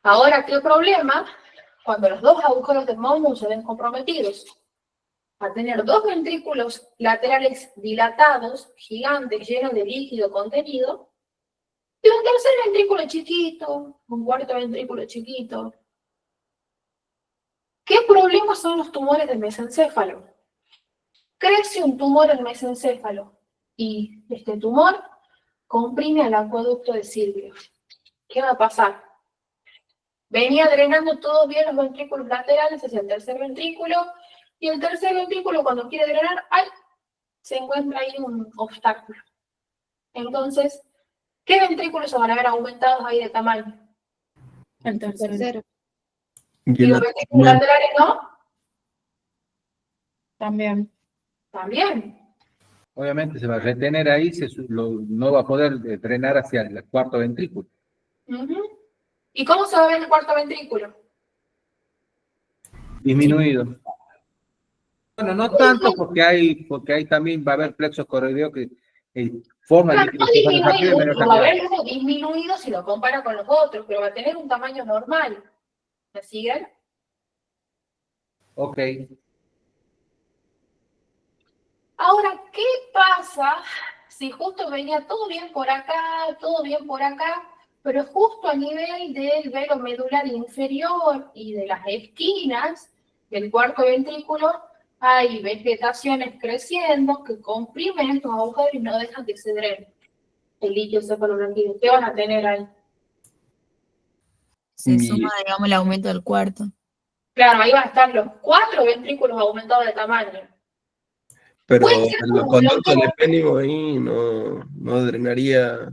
Ahora, ¿qué problema? Cuando los dos agujeros de Monroe se ven comprometidos a tener 2 ventrículos laterales dilatados, gigantes, llenos de líquido contenido, y un tercer ventrículo chiquito, un cuarto ventrículo chiquito. ¿Qué problemas son los tumores del mesencéfalo? Crece un tumor en el mesencéfalo y este tumor comprime al acueducto de Silvio. ¿Qué va a pasar? Venía drenando todo bien los ventrículos laterales hacia el tercer ventrículo, y el tercer ventrículo cuando quiere drenar, ¡ay!, se encuentra ahí un obstáculo. Entonces, ¿qué ventrículos se van a ver aumentados ahí de tamaño? El tercero. ¿Y los ventrículos laterales no? También. También. Obviamente se va a retener ahí, no va a poder drenar hacia el cuarto ventrículo. ¿Y cómo se va a ver el cuarto ventrículo? Disminuido. Bueno, no tanto porque hay también, va a haber plexos coroideos que forman Claro, líquido no cefalorraquídeo disminuido, menos va a cantidad. haber disminuido si lo compara con los otros, pero va a tener un tamaño normal. ¿Me siguen? Ok. Ahora, ¿qué pasa si justo venía todo bien por acá, pero justo a nivel del velo medular inferior y de las esquinas del cuarto ventrículo hay vegetaciones creciendo que comprimen estos agujeros y no dejan que se drene el líquido cefalorraquídeo? ¿Qué van a tener ahí? Se suma, digamos, el aumento del cuarto. Claro, ahí van a estar los 4 ventrículos aumentados de tamaño. Pero Puede ser los como conductos bloqueo. del epénimo ahí no drenaría.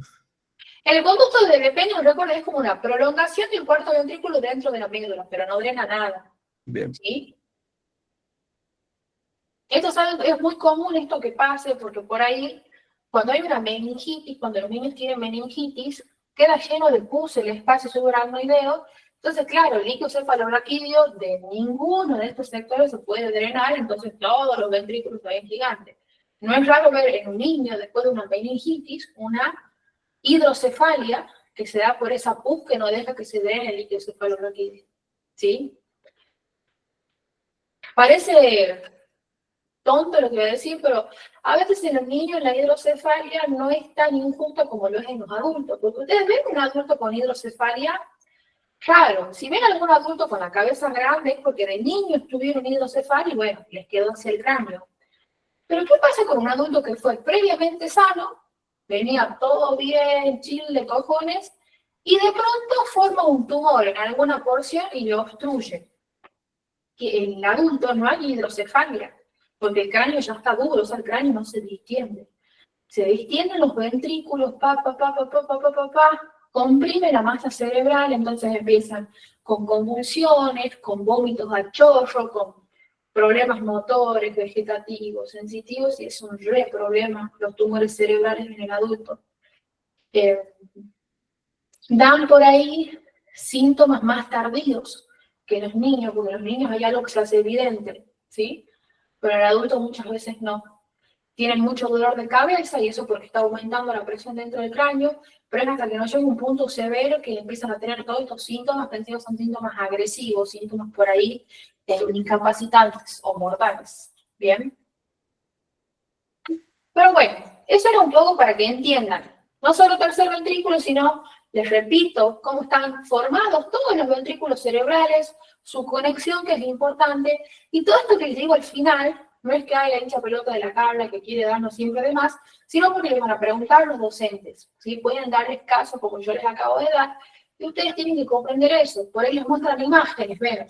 El conducto del epénimo, recuerda, es como una prolongación del cuarto ventrículo dentro de la médula, pero no drena nada. Bien. ¿Sí? Esto, ¿saben? Es muy común esto que pase, porque por ahí, cuando hay una meningitis, cuando los niños tienen meningitis, queda lleno de pus el espacio subaracnoideo. Entonces, claro, el líquido cefalorraquídeo de ninguno de estos sectores se puede drenar, entonces todos los ventrículos se ven gigantes. No es raro ver en un niño, después de una meningitis, una hidrocefalia que se da por esa pus que no deja que se drene el líquido cefalorraquídeo. ¿Sí? Parece tonto lo que voy a decir, pero a veces en los niños la hidrocefalia no es tan injusta como lo es en los adultos, porque ustedes ven un adulto con hidrocefalia, claro, si ven algún adulto con la cabeza grande es porque de niños tuvieron hidrocefalia y bueno, les quedó hacia el cráneo. Pero ¿qué pasa con un adulto que fue previamente sano, venía todo bien, chill de cojones, y de pronto forma un tumor en alguna porción y lo obstruye? Que en el adulto no hay hidrocefalia, porque el cráneo ya está duro, o sea, el cráneo no se distiende. Se distienden los ventrículos, comprime la masa cerebral, entonces empiezan con convulsiones, con vómitos a chorro, con problemas motores, vegetativos, sensitivos, y es un re problema los tumores cerebrales en el adulto. Dan por ahí síntomas más tardíos que los niños, porque los niños hay algo que se hace evidente, ¿sí? Pero el adulto muchas veces no. Tienen mucho dolor de cabeza y eso porque está aumentando la presión dentro del cráneo, pero es hasta que no llega un punto severo que empiezan a tener todos estos síntomas, que encima son síntomas agresivos, síntomas por ahí incapacitantes o mortales. ¿Bien? Pero bueno, eso era un poco para que entiendan, no solo tercer ventrículo, sino, les repito, cómo están formados todos los ventrículos cerebrales, su conexión, que es importante, y todo esto que les digo al final, no es que haya la hincha pelota de la tabla que quiere darnos siempre de más, sino porque les van a preguntar los docentes, ¿sí? Pueden darles caso como yo les acabo de dar, y ustedes tienen que comprender eso, por ahí les muestran imágenes, ven,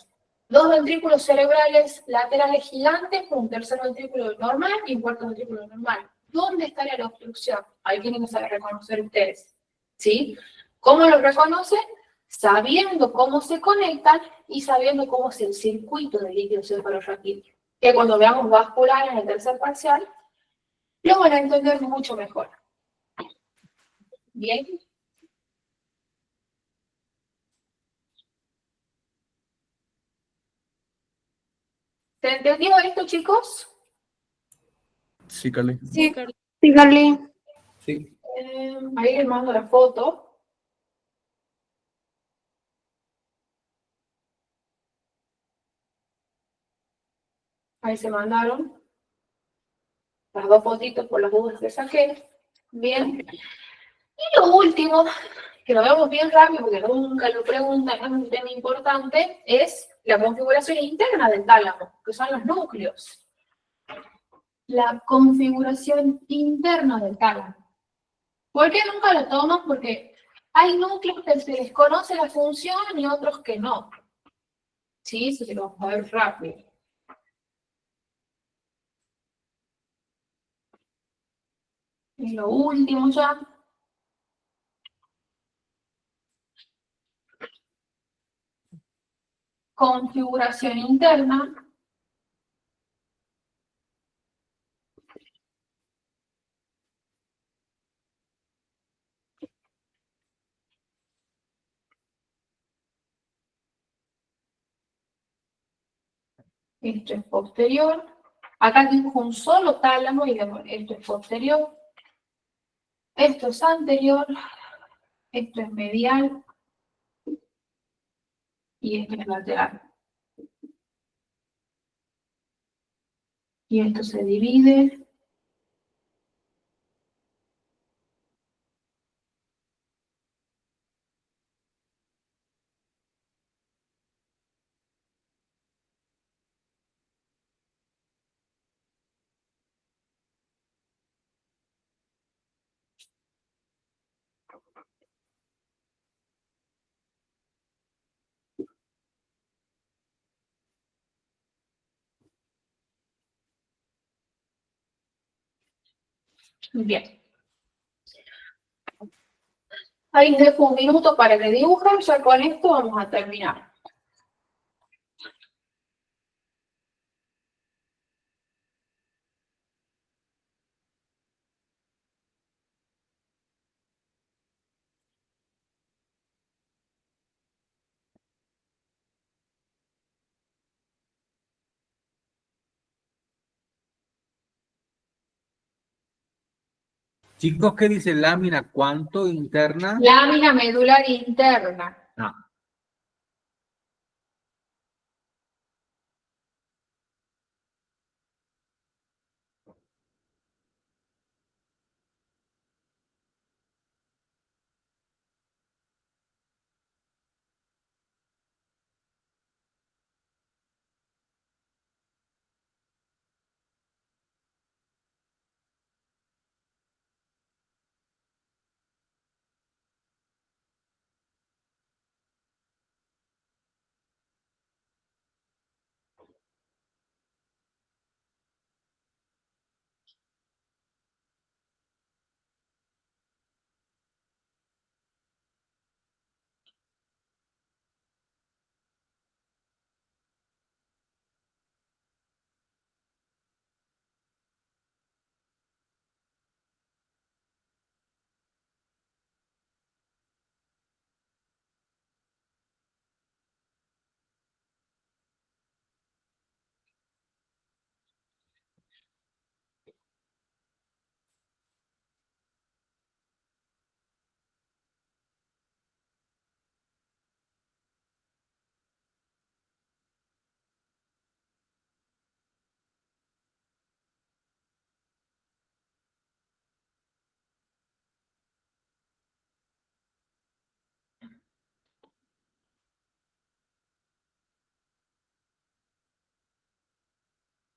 dos ventrículos cerebrales laterales gigantes con un tercer ventrículo normal y un cuarto ventrículo normal. ¿Dónde estaría la obstrucción? Ahí tienen que saber reconocer ustedes. ¿Sí? ¿Cómo lo reconocen? Sabiendo cómo se conectan y sabiendo cómo es el circuito del líquido cefalorraquídeo. Que cuando veamos vascular en el tercer parcial, lo van a entender mucho mejor. ¿Bien? ¿Se entendió esto, chicos? Sí, Carly. Sí, sí, Carly. Sí. Ahí les mando la foto. Ahí se mandaron las dos fotitos por las dudas que saqué. Bien. Y lo último, que lo vemos bien rápido porque nunca lo preguntan, es un tema importante, es la configuración interna del tálamo, que son los núcleos. La configuración interna del tálamo. ¿Por qué nunca lo toman? Porque hay núcleos que se les conoce la función y otros que no. Sí, eso se lo vamos a ver rápido. Y lo último ya. Configuración interna. Esto es posterior. Acá tengo un solo tálamo y vemos, esto es posterior. Esto es anterior. Esto es medial. Y esto es lateral. Y esto se divide. Bien. Ahí les dejo un minuto para que dibujen. Ya con esto vamos a terminar. Chicos, ¿qué dice lámina? ¿Cuánto interna? Lámina medular interna. Ah,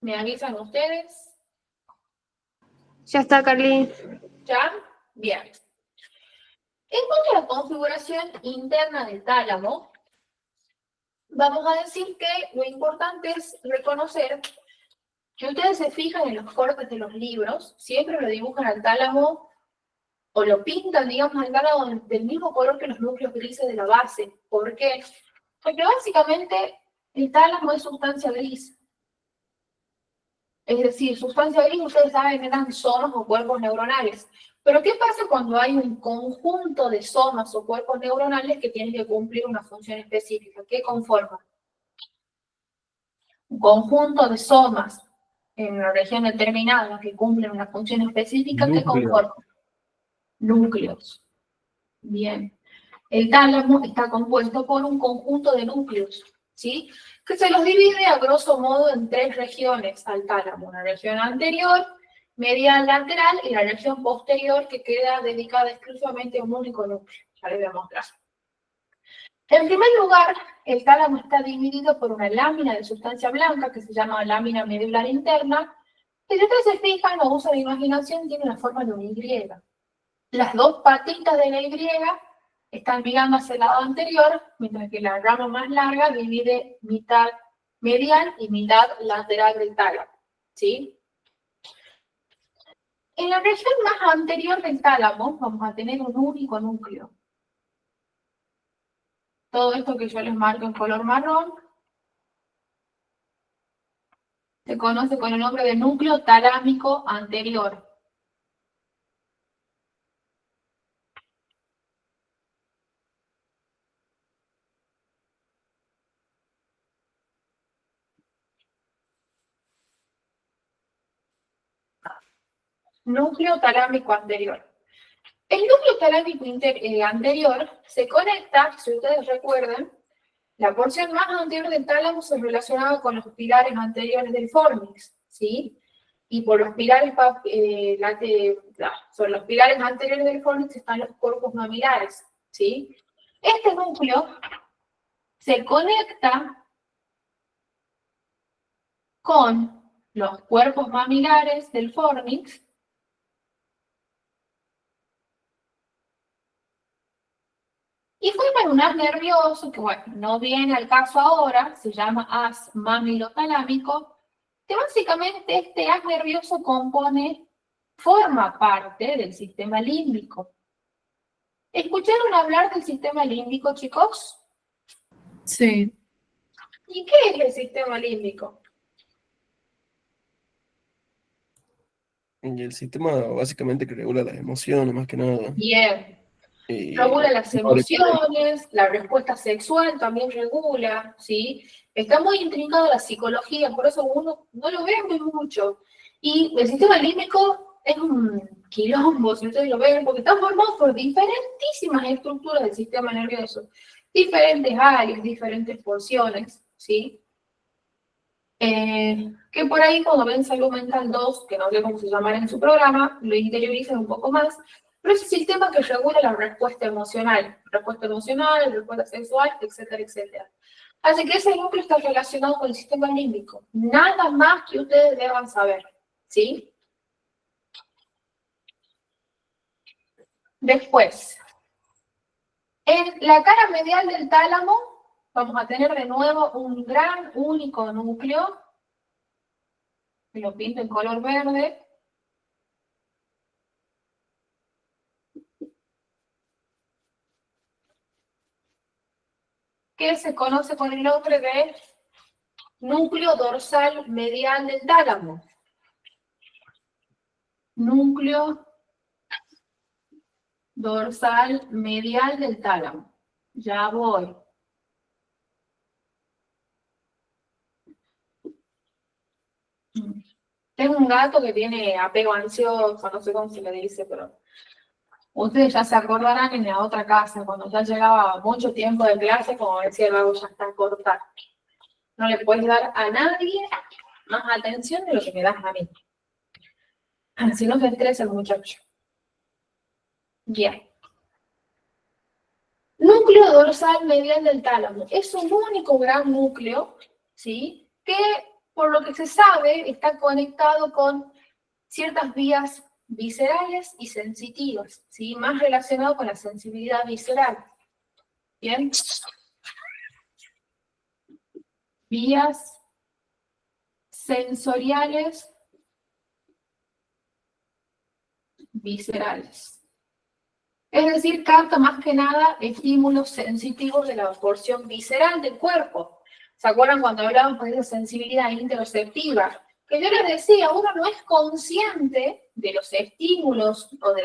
¿Me avisan ustedes? Ya está, Carly. ¿Ya? Bien. En cuanto a la configuración interna del tálamo, vamos a decir que lo importante es reconocer que ustedes se fijan en los cortes de los libros, siempre lo dibujan al tálamo o lo pintan, digamos, al tálamo del mismo color que los núcleos grises de la base. ¿Por qué? Porque básicamente el tálamo es sustancia gris. Es decir, sustancia gris, ustedes saben que eran somas o cuerpos neuronales. Pero ¿qué pasa cuando hay un conjunto de somas o cuerpos neuronales que tienen que cumplir una función específica? ¿Qué conforman? Un conjunto de somas en una región determinada que cumplen una función específica, ¿qué Núcleo. conforman? Núcleos. Bien. El tálamo está compuesto por un conjunto de núcleos, ¿sí? Que se los divide a grosso modo en 3 regiones al tálamo. Una región anterior, medial lateral y la región posterior que queda dedicada exclusivamente a un único núcleo. Ya les voy a mostrar. En primer lugar, el tálamo está dividido por una lámina de sustancia blanca que se llama lámina medular interna, que si ustedes se fijan o usan la imaginación, tiene la forma de una Y. Las 2 patitas de la Y están mirando hacia el lado anterior, mientras que la rama más larga divide mitad medial y mitad lateral del tálamo, ¿sí? En la región más anterior del tálamo vamos a tener un único núcleo. Todo esto que yo les marco en color marrón se conoce con el nombre de núcleo talámico anterior. Núcleo talámico anterior. El núcleo talámico anterior se conecta, si ustedes recuerdan, la porción más anterior del tálamo se relacionaba con los pilares anteriores del fornix, ¿sí? Y por los pilares, sobre los pilares anteriores del fornix están los corpus mamilares, ¿sí? Este núcleo se conecta con los cuerpos mamilares del fornix y forman un haz nervioso que, bueno, no viene al caso ahora, se llama haz mamilotalámico, que básicamente este haz nervioso forma parte del sistema límbico. ¿Escucharon hablar del sistema límbico, chicos? Sí. ¿Y qué es el sistema límbico? Y el sistema básicamente que regula las emociones, más que nada. Bien. Y Regula las emociones, la respuesta sexual también regula, ¿sí? Está muy intrincado la psicología, por eso uno no lo ve muy mucho. Y el sistema límbico es un quilombo, si ustedes lo ven, porque está formado por diferentísimas estructuras del sistema nervioso, diferentes áreas, diferentes porciones, ¿sí? Que por ahí cuando ven Salud Mental 2, que no sé cómo se llamará en su programa, lo interiorizan un poco más, pero es el sistema que regula la respuesta emocional, respuesta sexual, etcétera, etcétera. Así que ese núcleo está relacionado con el sistema límbico. Nada más que ustedes deban saber, ¿sí? Después, en la cara medial del tálamo, vamos a tener de nuevo un gran único núcleo, que lo pinto en color verde, que se conoce con el nombre de núcleo dorsal medial del tálamo. Núcleo dorsal medial del tálamo. Ya voy. Tengo un gato que tiene apego ansioso, no sé cómo se le dice, pero ustedes ya se acordarán en la otra casa, cuando ya llegaba mucho tiempo de clase, como decía el vago, ya está cortado. No le puedes dar a nadie más atención de lo que me das a mí. Si no se estresa el muchacho. Bien. Núcleo dorsal medial del tálamo. Es un único gran núcleo, ¿sí? Que por lo que se sabe, está conectado con ciertas vías viscerales y sensitivas, ¿sí? Más relacionado con la sensibilidad visceral. ¿Bien? Vías sensoriales viscerales. Es decir, capta más que nada estímulos sensitivos de la porción visceral del cuerpo. ¿Se acuerdan cuando hablábamos de esa sensibilidad interoceptiva? Que yo les decía, uno no es consciente de los estímulos o de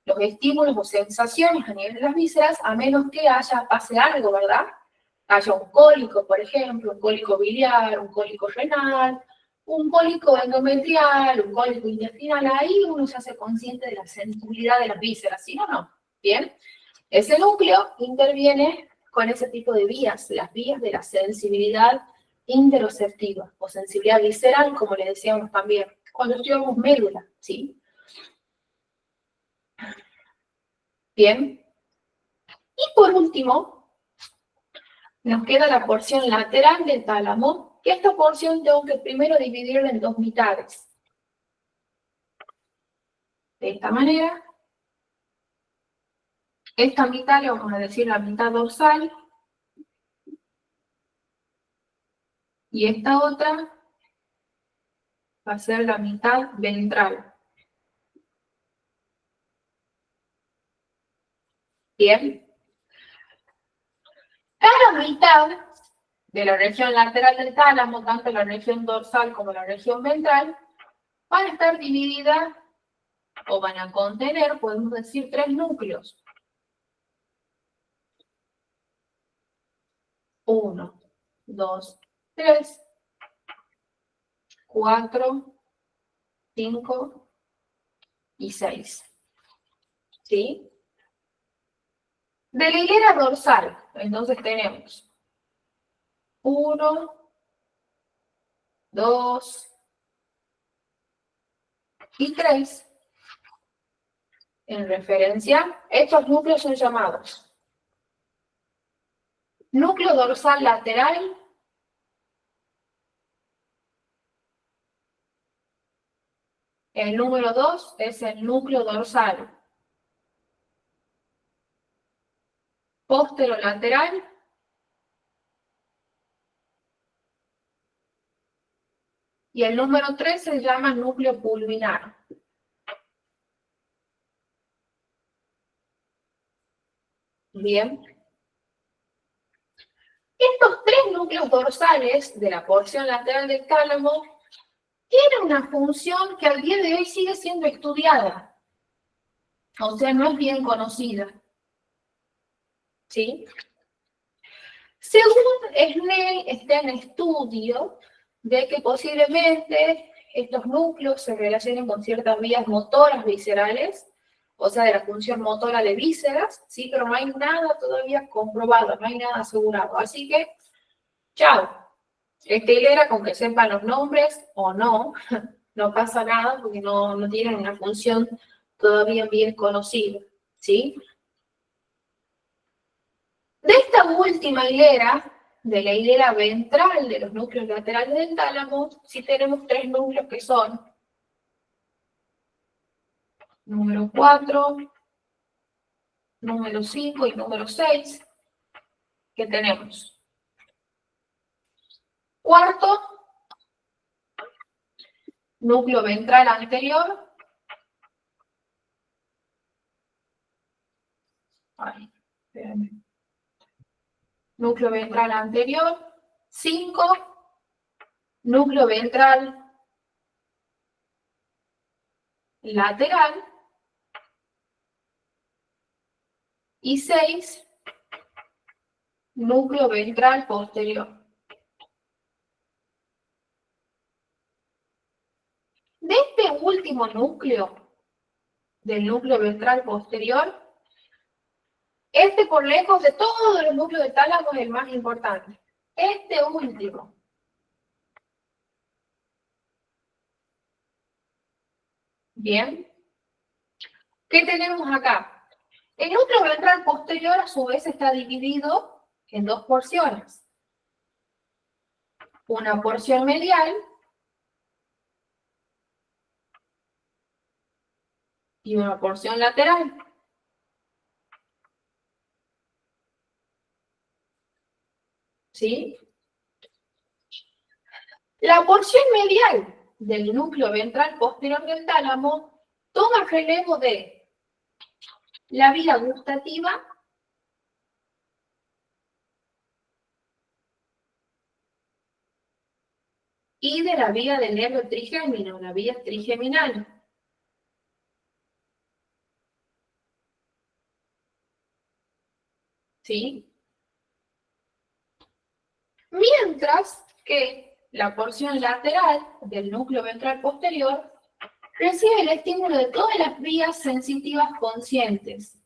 los estímulos o sensaciones a nivel de las vísceras, a menos que pase algo, ¿verdad? Haya un cólico, por ejemplo, un cólico biliar, un cólico renal, un cólico endometrial, un cólico intestinal, ahí uno se hace consciente de la sensibilidad de las vísceras, ¿sí o no? Bien, ese núcleo interviene con ese tipo de vías, las vías de la sensibilidad interoceptiva o sensibilidad visceral, como le decíamos también, cuando estudiamos médula, ¿sí? Bien, y por último, nos queda la porción lateral del tálamo, que esta porción tengo que primero dividirla en dos mitades. De esta manera, esta mitad le vamos a decir la mitad dorsal, y esta otra va a ser la mitad ventral. Bien. Cada mitad de la región lateral del tálamo, tanto la región dorsal como la región ventral, van a estar divididas o van a contener, podemos decir, 3 núcleos. 1, 2, 3, 4, 5 y 6. ¿Sí? De la hilera dorsal, entonces tenemos 1, 2 y 3. En referencia, estos núcleos son llamados núcleo dorsal lateral, el número 2 es el núcleo dorsal posterolateral, y el número 3 se llama núcleo pulvinar. Bien. Estos 3 núcleos dorsales de la porción lateral del tálamo tienen una función que al día de hoy sigue siendo estudiada. O sea, no es bien conocida. ¿Sí? Según Snell, está en estudio de que posiblemente estos núcleos se relacionen con ciertas vías motoras viscerales, o sea, de la función motora de vísceras, sí, pero no hay nada todavía comprobado, no hay nada asegurado. Así que, chao. Esta hilera, con que sepan los nombres o no, no pasa nada porque no tienen una función todavía bien conocida, ¿sí? De esta última hilera, de la hilera ventral de los núcleos laterales del tálamo, sí tenemos 3 núcleos que son número 4, número 5 y número 6, que tenemos. Cuarto, núcleo ventral anterior. Ay, espérenme. Núcleo ventral anterior. 5, núcleo ventral lateral. Y 6, núcleo ventral posterior. De este último núcleo, del núcleo ventral posterior, este por lejos de todos los núcleos del tálamo es el más importante. Este último. Bien. ¿Qué tenemos acá? El núcleo ventral posterior a su vez está dividido en 2 porciones. una porción medial y una porción lateral. ¿Sí? La porción medial del núcleo ventral posterior del tálamo toma relevo de la vía gustativa y de la vía del nervio trigémino, la vía trigeminal. ¿Sí? Mientras que la porción lateral del núcleo ventral posterior recibe el estímulo de todas las vías sensitivas conscientes.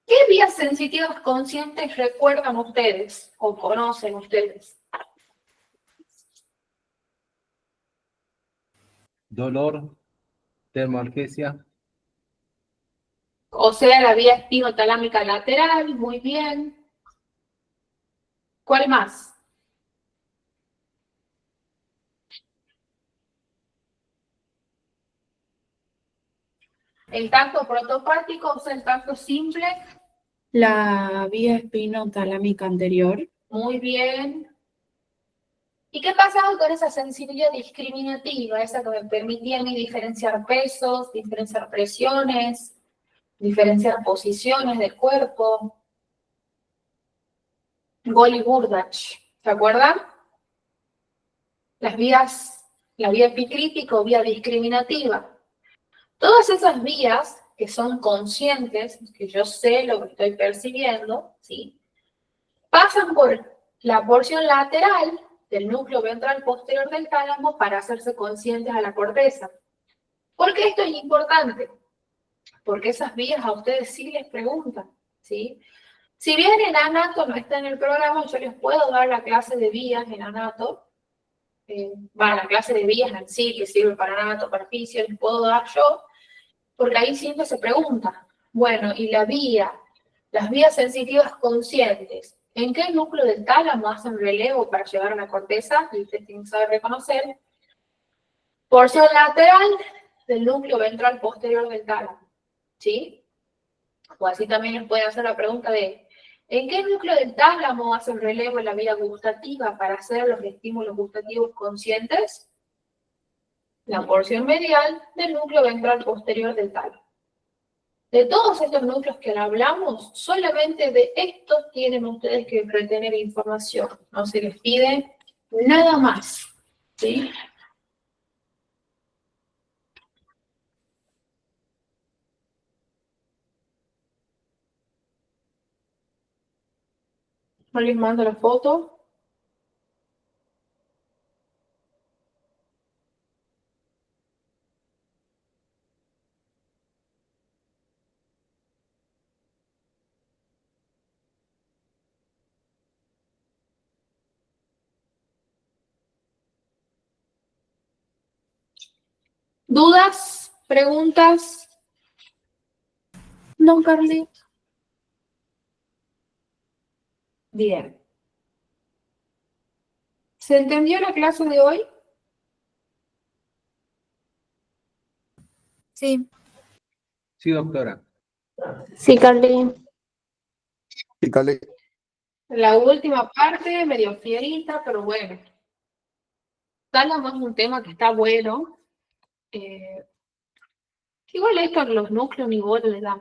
¿Qué vías sensitivas conscientes recuerdan ustedes o conocen ustedes? Dolor, termoalgesia, O sea, la vía espinotalámica lateral, muy bien. ¿Cuál más? ¿El tacto protopático, o sea, el tacto simple? La vía espinotalámica anterior. Muy bien. ¿Y qué pasaba con esa sensibilidad discriminativa, esa que me permitía a mí diferenciar pesos, diferenciar presiones, diferenciar posiciones del cuerpo? Golgi-Burdach, ¿se acuerdan? Las vías, la vía epicrítica o vía discriminativa. Todas esas vías que son conscientes, que yo sé lo que estoy percibiendo, ¿sí? Pasan por la porción lateral del núcleo ventral posterior del tálamo para hacerse conscientes a la corteza. ¿Por qué esto es importante? Porque esas vías a ustedes sí les preguntan, ¿sí? Si bien en anato no está en el programa, yo les puedo dar la clase de vías en anato, la clase de vías en sí, que sirve para anato, para fisio, les puedo dar yo, porque ahí siempre se pregunta, bueno, y la vía, las vías sensitivas conscientes, ¿en qué núcleo del tálamo hacen relevo para llegar a la corteza? Y ustedes tienen que saber reconocer. Porción lateral del núcleo ventral posterior del tálamo, ¿sí? O así también les pueden hacer la pregunta de, ¿en qué núcleo del tálamo hacen relevo en la vía gustativa para hacer los estímulos gustativos conscientes? La porción medial del núcleo ventral posterior del tálamo. De todos estos núcleos que hablamos, solamente de estos tienen ustedes que retener información. No se les pide nada más, ¿sí? No les mando la foto. ¿Dudas? ¿Preguntas? ¿No, Carly? Bien. ¿Se entendió la clase de hoy? Sí. sí, doctora. Sí, Carly. Sí, Cale. La última parte, medio fierita, pero bueno. Tálamo es un tema que está bueno. Igual esto, los núcleos ni bola le dan.